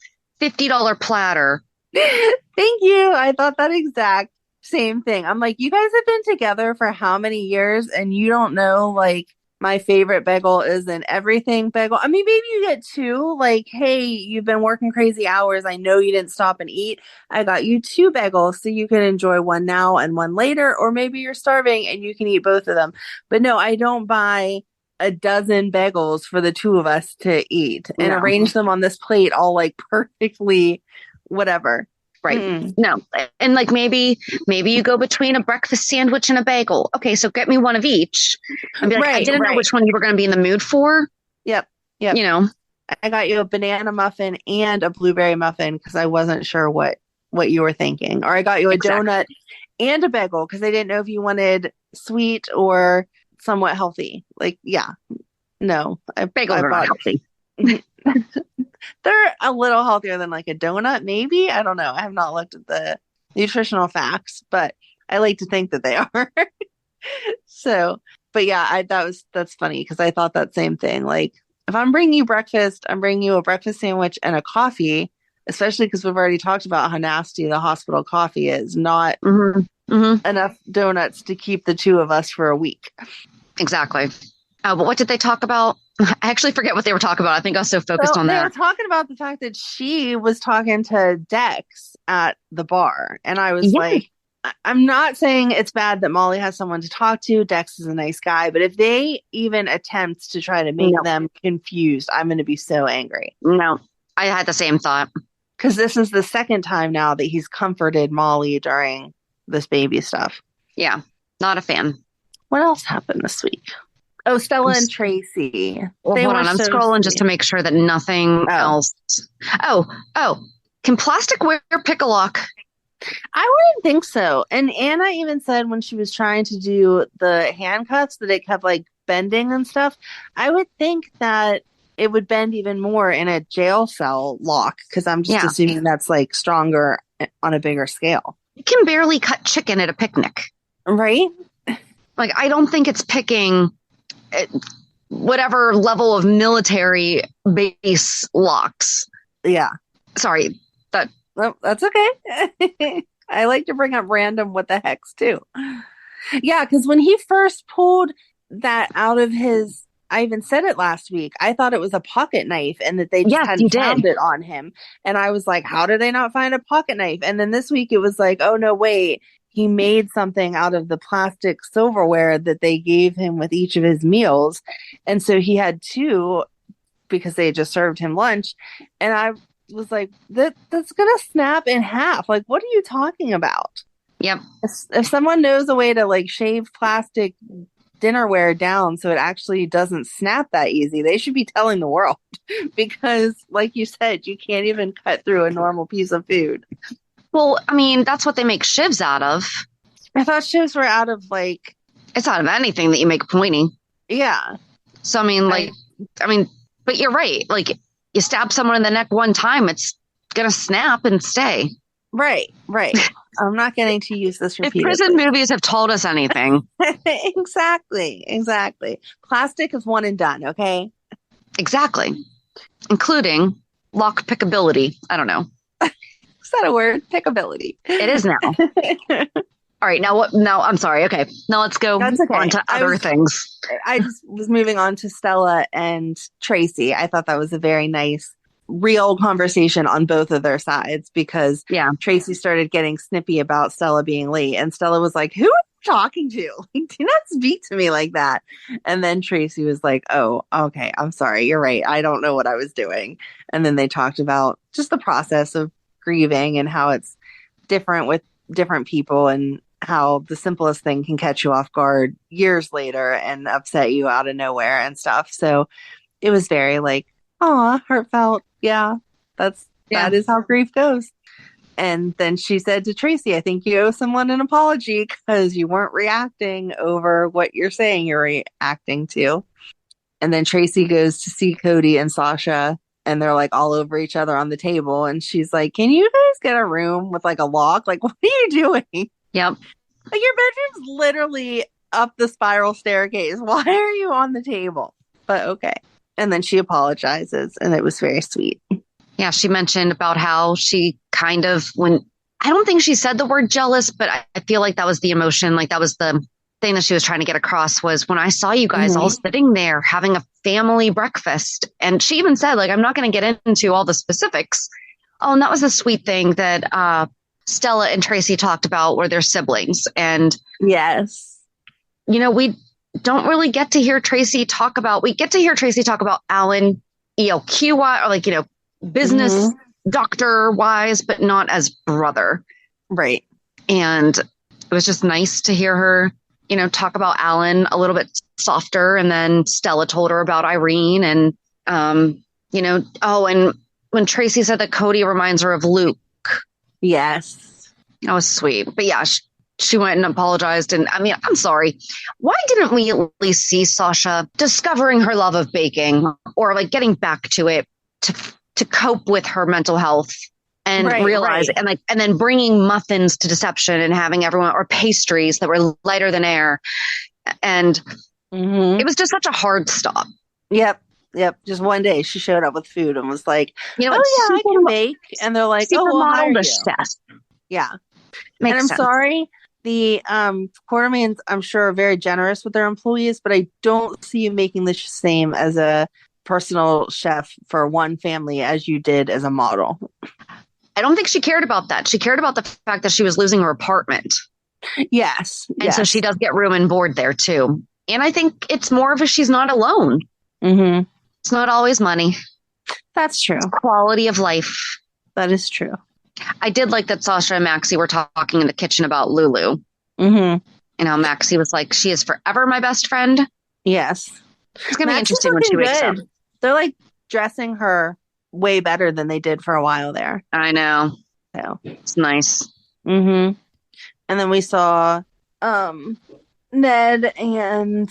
$50 platter? Thank you. I thought that exact same thing. I'm like, you guys have been together for how many years and you don't know, like, my favorite bagel is an everything bagel. I mean, maybe you get two, like, hey, you've been working crazy hours. I know you didn't stop and eat. I got you two bagels so you can enjoy one now and one later, or maybe you're starving and you can eat both of them. But no, I don't buy a dozen bagels for the two of us to eat and arrange them on this plate all like perfectly whatever. Right. No. And like maybe you go between a breakfast sandwich and a bagel. Okay, so get me one of each. I'd be like, I didn't know which one you were going to be in the mood for. Yep. I got you a banana muffin and a blueberry muffin because I wasn't sure what you were thinking. Or I got you a donut and a bagel because they didn't know if you wanted sweet or somewhat healthy. Like, yeah, no, Bagels I are not bought. healthy. They're a little healthier than like a donut, maybe. I don't know. I have not looked at the nutritional facts, but I like to think that they are. So, but yeah, that's funny because I thought that same thing. Like, if I'm bringing you breakfast, I'm bringing you a breakfast sandwich and a coffee, especially because we've already talked about how nasty the hospital coffee is, not enough donuts to keep the two of us for a week. Exactly. But what did they talk about? I actually forget what they were talking about. I think I was so focused on They that. were talking about the fact that she was talking to Dex at the bar. And I was like, I'm not saying it's bad that Molly has someone to talk to. Dex is a nice guy. But if they even attempt to try to make them confused, I'm going to be so angry. No, I had the same thought. Because this is the second time now that he's comforted Molly during this baby stuff. Yeah, not a fan. What else happened this week? Oh, Stella and Tracy. Well, hold on. I'm scrolling just to make sure that nothing else. Oh, can plastic wear pick a lock? I wouldn't think so. And Anna even said when she was trying to do the handcuffs that it kept like bending and stuff. I would think that it would bend even more in a jail cell lock because I'm just assuming that's like stronger on a bigger scale. You can barely cut chicken at a picnic. Right? Like, I don't think it's picking whatever level of military base locks. Yeah. Sorry. That's okay. I like to bring up random what the hex too. Yeah, because when he first pulled that out of his, I even said it last week, I thought it was a pocket knife and that they just hadn't found it on him. And I was like, how did they not find a pocket knife? And then this week it was like, oh no, wait. He made something out of the plastic silverware that they gave him with each of his meals. And so he had two because they just served him lunch. And I was like, that's going to snap in half. Like, what are you talking about? Yep. If someone knows a way to like shave plastic dinnerware down so it actually doesn't snap that easy, they should be telling the world because like you said, you can't even cut through a normal piece of food. Well, I mean, that's what they make shivs out of. I thought shivs were out of like... It's out of anything that you make pointy. Yeah. So, I mean, but you're right. Like, you stab someone in the neck one time, it's going to snap and stay. Right. I'm not getting to use this repeatedly. If prison movies have told us anything. Exactly. Plastic is one and done, okay? Exactly. Including lock pickability. I don't know. Is that a word? Pickability. It is now. All right. Now what? Now I'm sorry. Okay. Now let's go on to other things. I just was moving on to Stella and Tracy. I thought that was a very nice, real conversation on both of their sides because Tracy started getting snippy about Stella being late. And Stella was like, who are you talking to? Like, do not speak to me like that. And then Tracy was like, oh, okay. I'm sorry. You're right. I don't know what I was doing. And then they talked about just the process of grieving and how it's different with different people and how the simplest thing can catch you off guard years later and upset you out of nowhere and stuff. So it was very like, aw, heartfelt. Yeah, that is how grief goes. And then she said to Tracy, I think you owe someone an apology because you weren't reacting over what you're saying you're reacting to. And then Tracy goes to see Cody and Sasha and they're like all over each other on the table. And she's like, can you guys get a room with like a lock? Like, what are you doing? Yep. Like, your bedroom's literally up the spiral staircase. Why are you on the table? But okay. And then she apologizes and it was very sweet. Yeah. She mentioned about how she kind of, I don't think she said the word jealous, but I feel like that was the emotion. Like that was the thing that she was trying to get across was when I saw you guys all sitting there having a family breakfast. And she even said, like, I'm not going to get into all the specifics. Oh, and that was a sweet thing that Stella and Tracy talked about were their siblings. And yes, you know, we don't really get to hear Tracy talk about, Alan ELQ or like, you know, business doctor wise, but not as brother. Right. And it was just nice to hear her, you know, talk about Alan a little bit softer. And then Stella told her about Irene and, you know, and when Tracy said that Cody reminds her of Luke. Yes. That was sweet. But yeah, she went and apologized. And I mean, I'm sorry. Why didn't we at least see Sasha discovering her love of baking or like getting back to it to cope with her mental health and realize and then bringing muffins to deception and having everyone or pastries that were lighter than air. And it was just such a hard stop. Yep. Just one day she showed up with food and was like, you know, oh yeah, I can bake. And they're like, oh, we'll hire you. Chef. Yeah. Makes and I'm sense. sorry. The Quartermains, I'm sure, are very generous with their employees, but I don't see you making the same as a personal chef for one family as you did as a model. I don't think she cared about that. She cared about the fact that she was losing her apartment. Yes. And so she does get room and board there too. And I think it's more of a she's not alone. Mm-hmm. It's not always money. That's true. It's quality of life. That is true. I did like that Sasha and Maxie were talking in the kitchen about Lulu. Mm-hmm. You know, Maxie was like, she is forever my best friend. Yes. It's going to be interesting when she wakes up. They're like dressing her way better than they did for a while there. I know. So it's nice. Mm-hmm. And then we saw Ned and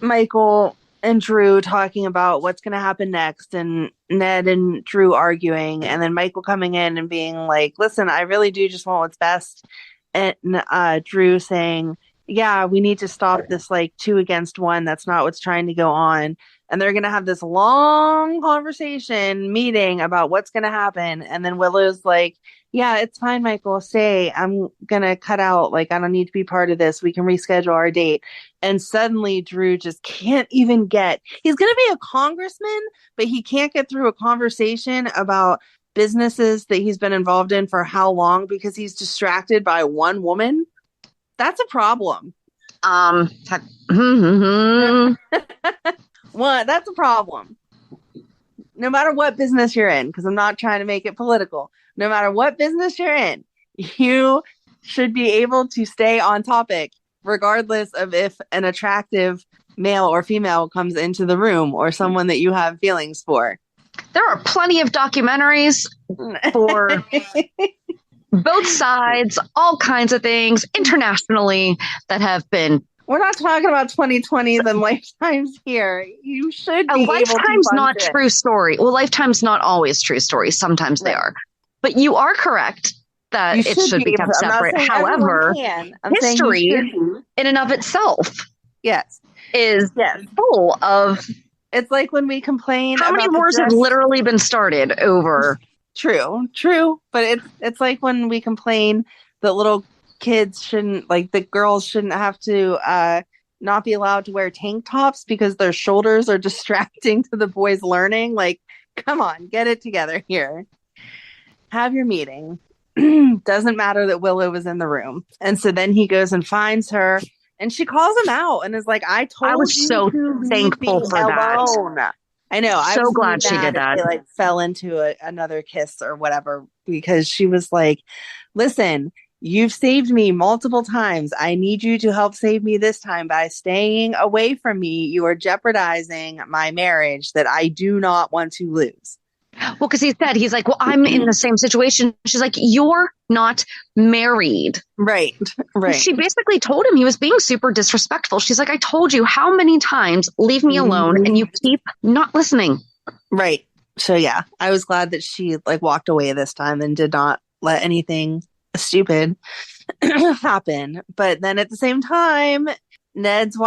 Michael and Drew talking about what's going to happen next, and Ned and Drew arguing, and then Michael coming in and being like, listen, I really do just want what's best. And Drew saying, yeah, we need to stop this like 2 against 1. That's not what's trying to go on. And they're going to have this long conversation meeting about what's going to happen. And then Willow's like, yeah, it's fine, Michael, stay. I'm going to cut out. Like, I don't need to be part of this. We can reschedule our date. And suddenly Drew just can't even he's going to be a congressman, but he can't get through a conversation about businesses that he's been involved in for how long because he's distracted by one woman. That's a problem. That's a problem. No matter what business you're in, because I'm not trying to make it political. No matter what business you're in, you should be able to stay on topic, regardless of if an attractive male or female comes into the room or someone that you have feelings for. There are plenty of documentaries for both sides, all kinds of things internationally that have been. We're not talking about 2020s and Lifetimes here. You should be Lifetime's not true story. Well, Lifetime's not always true stories. Sometimes they are. But you are correct that it should be kept separate. However, history in and of itself is full of. It's like when we complain. How many wars have literally been started over? True. But it's like when we complain that little kids shouldn't, like the girls shouldn't have to not be allowed to wear tank tops because their shoulders are distracting to the boys learning. Like, come on, get it together here. Have your meeting. Doesn't matter that Willow was in the room. And so then he goes and finds her and she calls him out and is like, I was so thankful for that. I know. I so was glad she did that. They like fell into another kiss or whatever, because she was like, listen, you've saved me multiple times. I need you to help save me this time by staying away from me. You are jeopardizing my marriage that I do not want to lose. Well, because he's like, well, I'm in the same situation. She's like, you're not married. Right. She basically told him he was being super disrespectful. She's like, I told you how many times, leave me alone, and you keep not listening. Right. So, yeah, I was glad that she like walked away this time and did not let anything stupid happen. But then at the same time, Ned's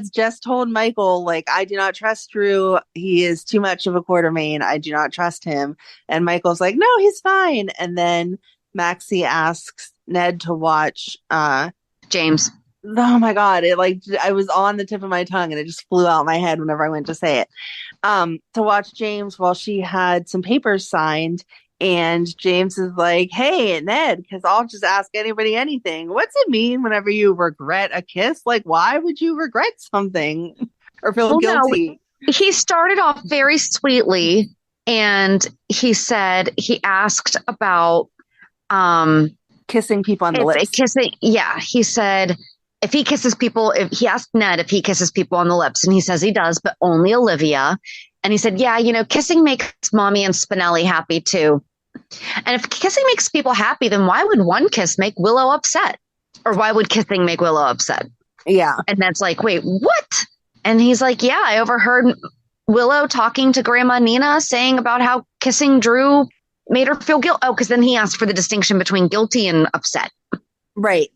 just told Michael, like, I do not trust Drew. He is too much of a Quartermain. I do not trust him. And Michael's like, no, he's fine. And then Maxie asks Ned to watch James. Oh my God. I was on the tip of my tongue and it just flew out my head whenever I went to say it. To watch James while she had some papers signed. And James is like, hey, Ned, because I'll just ask anybody anything. What's it mean whenever you regret a kiss? Like, why would you regret something or feel guilty? No, he started off very sweetly. And he asked about kissing people on the lips. He said, he asked Ned if he kisses people on the lips. And he says he does, but only Olivia. And he said, yeah, kissing makes Mommy and Spinelli happy too. And if kissing makes people happy, then why would one kiss make Willow upset? Or why would kissing make Willow upset? Yeah. And that's like, wait, what? And he's like, yeah, I overheard Willow talking to Grandma Nina saying about how kissing Drew made her feel guilty. Oh, because then he asked for the distinction between guilty and upset. Right.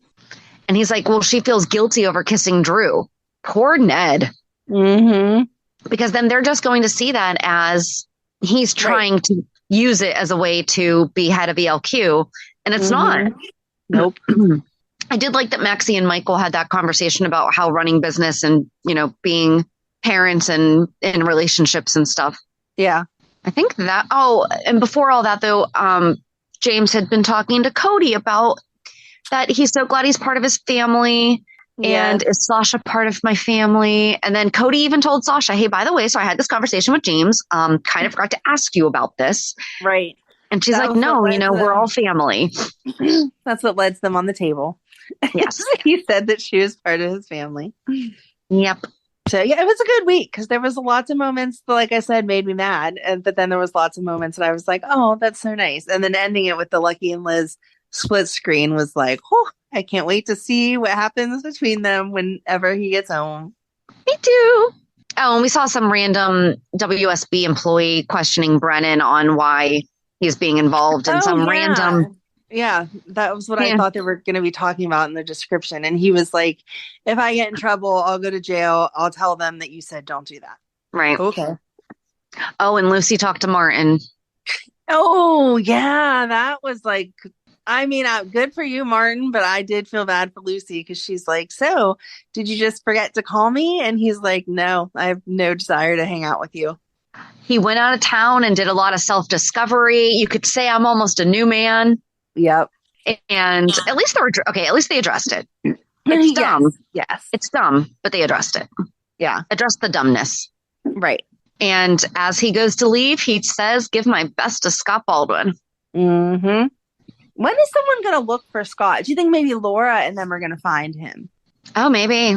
And he's like, well, she feels guilty over kissing Drew. Poor Ned. Mm-hmm. Because then they're just going to see that as he's trying to use it as a way to be head of ELQ. And it's not. Nope. I did like that Maxie and Michael had that conversation about how running business and, being parents and in relationships and stuff. Yeah. I think that, and before all that though, James had been talking to Cody about that he's so glad he's part of his family. And is Sasha part of my family? And then Cody even told Sasha, hey, by the way, so I had this conversation with James. Kind of forgot to ask you about this. Right. And she's like, no, we're all family. That's what led them on the table. Yes. He said that she was part of his family. Yep. So yeah, it was a good week because there was lots of moments that, like I said, made me mad. But then there was lots of moments that I was like, oh, that's so nice. And then ending it with the Lucky and Liz split screen was like, oh, I can't wait to see what happens between them whenever he gets home. Me too. Oh, and we saw some random WSB employee questioning Brennan on why he's being involved in random. Yeah, that was what I thought they were going to be talking about in the description. And he was like, if I get in trouble, I'll go to jail. I'll tell them that you said don't do that. Right. Okay. Oh, and Lucy talked to Martin. Oh, yeah. That was like, good for you, Martin, but I did feel bad for Lucy because she's like, so did you just forget to call me? And he's like, no, I have no desire to hang out with you. He went out of town and did a lot of self-discovery. You could say I'm almost a new man. Yep. And at least they addressed it. It's dumb. Yes. It's dumb, but they addressed it. Yeah. Addressed the dumbness. Right. And as he goes to leave, he says, give my best to Scott Baldwin. Mm-hmm. When is someone going to look for Scott? Do you think maybe Laura and them are going to find him? Oh, maybe.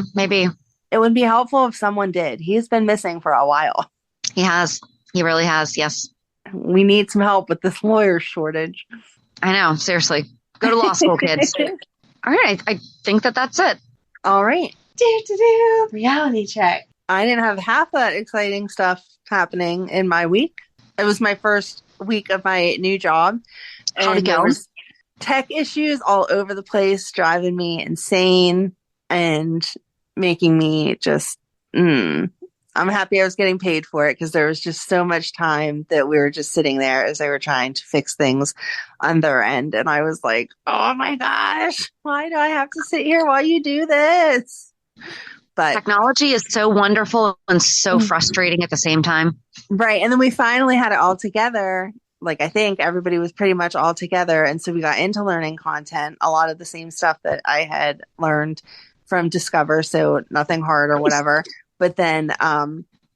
It would be helpful if someone did. He's been missing for a while. He has. He really has. Yes. We need some help with this lawyer shortage. I know. Seriously. Go to law school, kids. All right. I think that's it. All right. Reality check. I didn't have half that exciting stuff happening in my week. It was my first week of my new job. How'd it go? There was tech issues all over the place, driving me insane and making me just, I'm happy I was getting paid for it because there was just so much time that we were just sitting there as they were trying to fix things on their end. And I was like, oh my gosh, why do I have to sit here while you do this? But technology is so wonderful and so frustrating at the same time. Right. And then we finally had it all together. Like, I think everybody was pretty much all together. And so we got into learning content, a lot of the same stuff that I had learned from Discover. So nothing hard or whatever. But then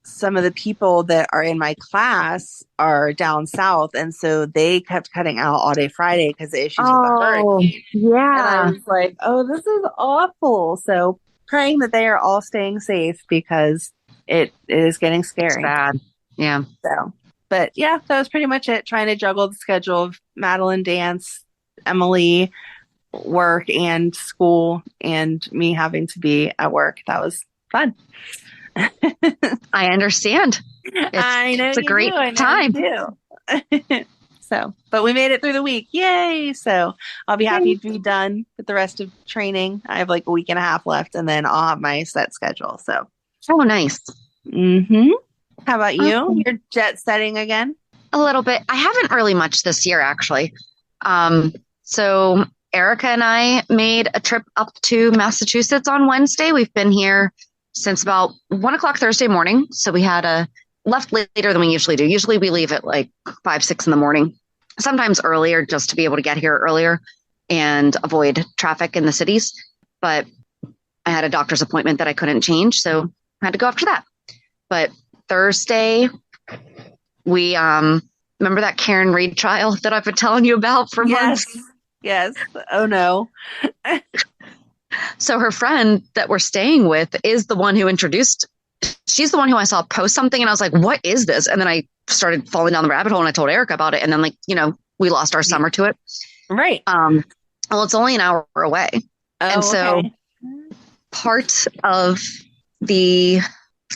some of the people that are in my class are down south. And so they kept cutting out all day Friday because of issues with the hurricane. Yeah. And I was like, oh, this is awful. So praying that they are all staying safe because it is getting scary. It's bad. Yeah. So, but yeah, that was pretty much it. Trying to juggle the schedule of Madeline dance, Emily work and school, and me having to be at work. That was fun. I understand. I know it's a great time. So, but we made it through the week. Yay. So I'll be happy to be done with the rest of training. I have like a week and a half left and then I'll have my set schedule. So. Oh, nice. Mm-hmm. How about you? You're jet setting again? A little bit. I haven't really much this year, actually. So Erica and I made a trip up to Massachusetts on Wednesday. We've been here since about 1:00 Thursday morning. So we had left later than we usually do. Usually we leave at like 5, 6 in the morning, sometimes earlier just to be able to get here earlier and avoid traffic in the cities. But I had a doctor's appointment that I couldn't change. So I had to go after that. But Thursday, we remember that Karen Reed trial that I've been telling you about for months? Yes. Oh, no. So her friend that we're staying with is the one who introduced. She's the one who I saw post something and I was like, what is this? And then I started falling down the rabbit hole and I told Erica about it. And then we lost our summer to it. Right. Well, it's only an hour away. And Oh, so okay. part of the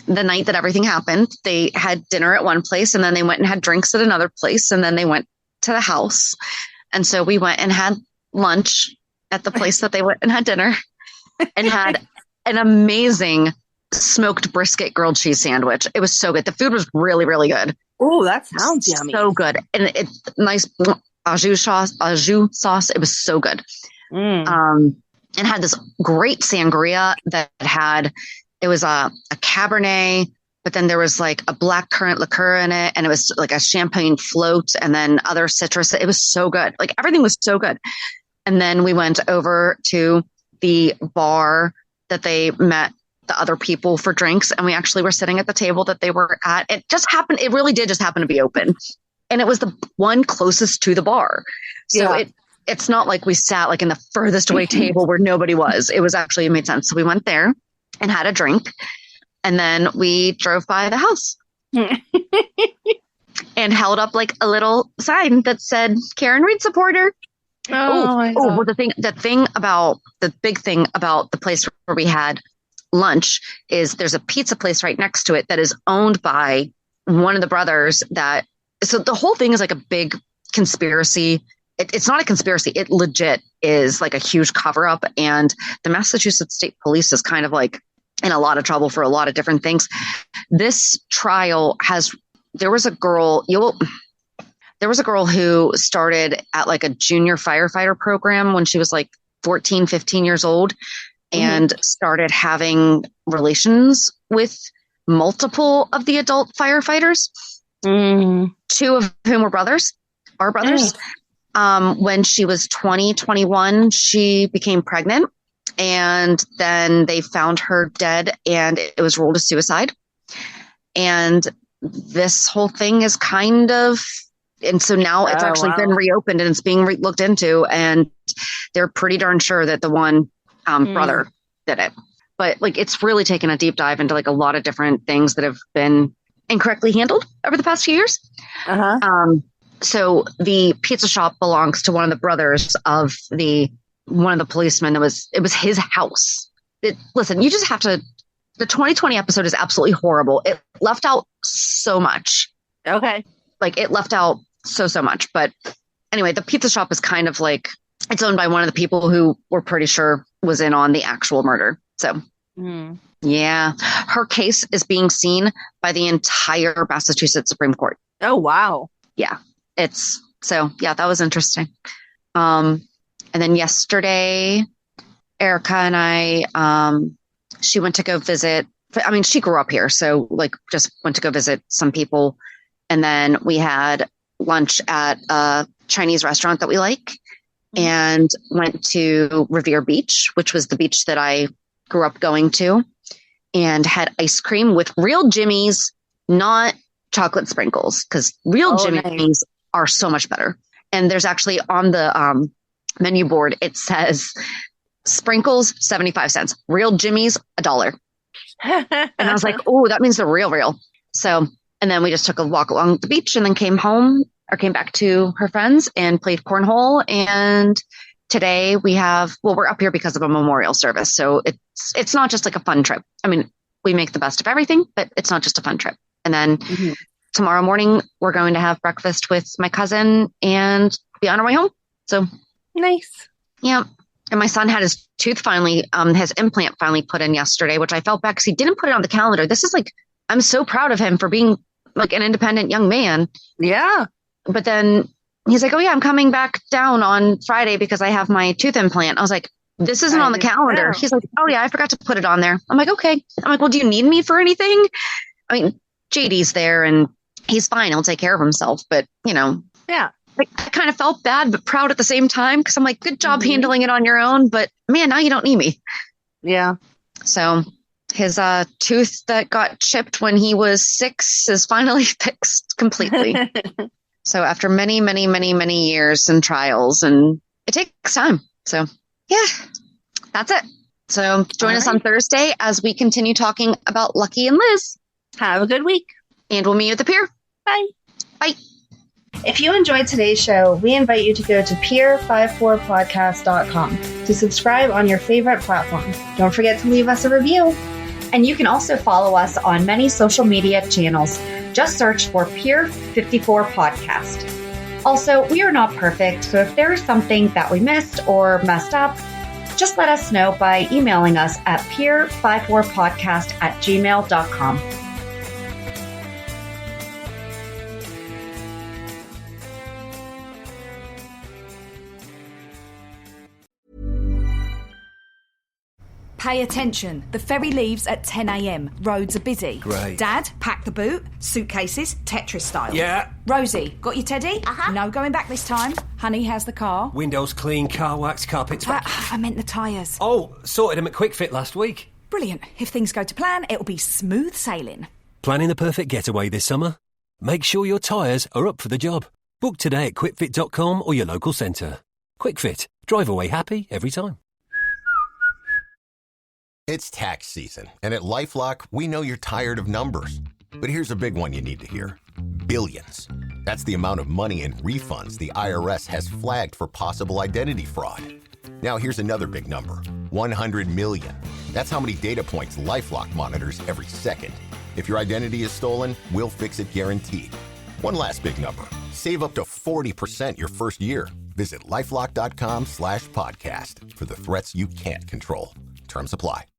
night that everything happened, they had dinner at one place and then they went and had drinks at another place and then they went to the house. And so we went and had lunch at the place that they went and had dinner and had an amazing smoked brisket grilled cheese sandwich. It was so good. The food was really, really good. Oh, that sounds yummy. So good. And it's nice au jus sauce. It was so good. And had this great sangria that it was a Cabernet, but then there was like a black currant liqueur in it. And it was like a champagne float and then other citrus. It was so good. Like everything was so good. And then we went over to the bar that they met the other people for drinks. And we actually were sitting at the table that they were at. It really did just happen to be open. And it was the one closest to the bar. So it's not like we sat like in the furthest away table where nobody was. It made sense. So we went there and had a drink. And then we drove by the house and held up like a little sign that said Karen Reed supporter. Well, the big thing about the place where we had lunch is there's a pizza place right next to it that is owned by one of the brothers so the whole thing is like a big conspiracy. It's not a conspiracy. It legit is like a huge cover up. And the Massachusetts State Police is kind of like in a lot of trouble for a lot of different things. This trial there was a girl who started at like a junior firefighter program when she was like 14, 15 years old and started having relations with multiple of the adult firefighters, two of whom were our brothers. When she was 21, she became pregnant and then they found her dead and it was ruled a suicide. And this whole thing is and so now it's actually been reopened and it's being looked into and they're pretty darn sure that the one brother did it. But like, it's really taken a deep dive into like a lot of different things that have been incorrectly handled over the past few years. So the pizza shop belongs to one of the brothers of one of the policemen. It was his house. Listen, you just have to, the 2020 episode is absolutely horrible. It left out so much. Okay. Like it left out so much. But anyway, the pizza shop is kind of like, it's owned by one of the people who we're pretty sure was in on the actual murder. So yeah, her case is being seen by the entire Massachusetts Supreme Court. Oh, wow. Yeah. That was interesting. And then yesterday, Erica and I, she went to go visit, she grew up here. So like just went to go visit some people. And then we had lunch at a Chinese restaurant that we like and went to Revere Beach, which was the beach that I grew up going to, and had ice cream with real Jimmy's, not chocolate sprinkles, because real Jimmy's are so much better. And there's actually on the menu board, it says sprinkles, 75 cents, real Jimmy's, $1. And I was like, oh, that means the real. So, and then we just took a walk along the beach and then came back to her friends and played cornhole. And today we're up here because of a memorial service. So it's not just like a fun trip. I mean, we make the best of everything, but it's not just a fun trip. And then tomorrow morning, we're going to have breakfast with my cousin and be on our way home. So nice. Yeah. And my son had his tooth his implant finally put in yesterday, which I felt bad because he didn't put it on the calendar. This is like, I'm so proud of him for being like an independent young man. Yeah. But then he's like, oh yeah, I'm coming back down on Friday because I have my tooth implant. I was like, this isn't on the calendar. He's like, oh yeah, I forgot to put it on there. I'm like, okay. I'm like, well, do you need me for anything? I mean, JD's there and he's fine. He'll take care of himself. But yeah, I kind of felt bad, but proud at the same time. Cause I'm like, good job handling it on your own, but man, now you don't need me. Yeah. So his tooth that got chipped when he was 6 is finally fixed completely. So after many, many, many, many years and trials, and it takes time. So yeah, that's it. So join us on Thursday as we continue talking about Lucky and Liz. Have a good week. And we'll meet you at the pier. Bye. Bye. If you enjoyed today's show, we invite you to go to peer54podcast.com to subscribe on your favorite platform. Don't forget to leave us a review. And you can also follow us on many social media channels. Just search for Peer 54 Podcast. Also, we are not perfect, so if there is something that we missed or messed up, just let us know by emailing us at peer54podcast@gmail.com. Pay attention. The ferry leaves at 10 a.m. Roads are busy. Great. Dad, pack the boot. Suitcases, Tetris style. Yeah. Rosie, got your teddy? Uh-huh. No going back this time. Honey, how's the car? Windows clean, car wax, carpets. I meant the tyres. Oh, sorted them at Quick Fit last week. Brilliant. If things go to plan, it'll be smooth sailing. Planning the perfect getaway this summer? Make sure your tyres are up for the job. Book today at quickfit.com or your local centre. Quick Fit. Drive away happy every time. It's tax season, and at LifeLock, we know you're tired of numbers. But here's a big one you need to hear. Billions. That's the amount of money in refunds the IRS has flagged for possible identity fraud. Now here's another big number. 100 million. That's how many data points LifeLock monitors every second. If your identity is stolen, we'll fix it guaranteed. One last big number. Save up to 40% your first year. Visit LifeLock.com/podcast for the threats you can't control. Terms apply.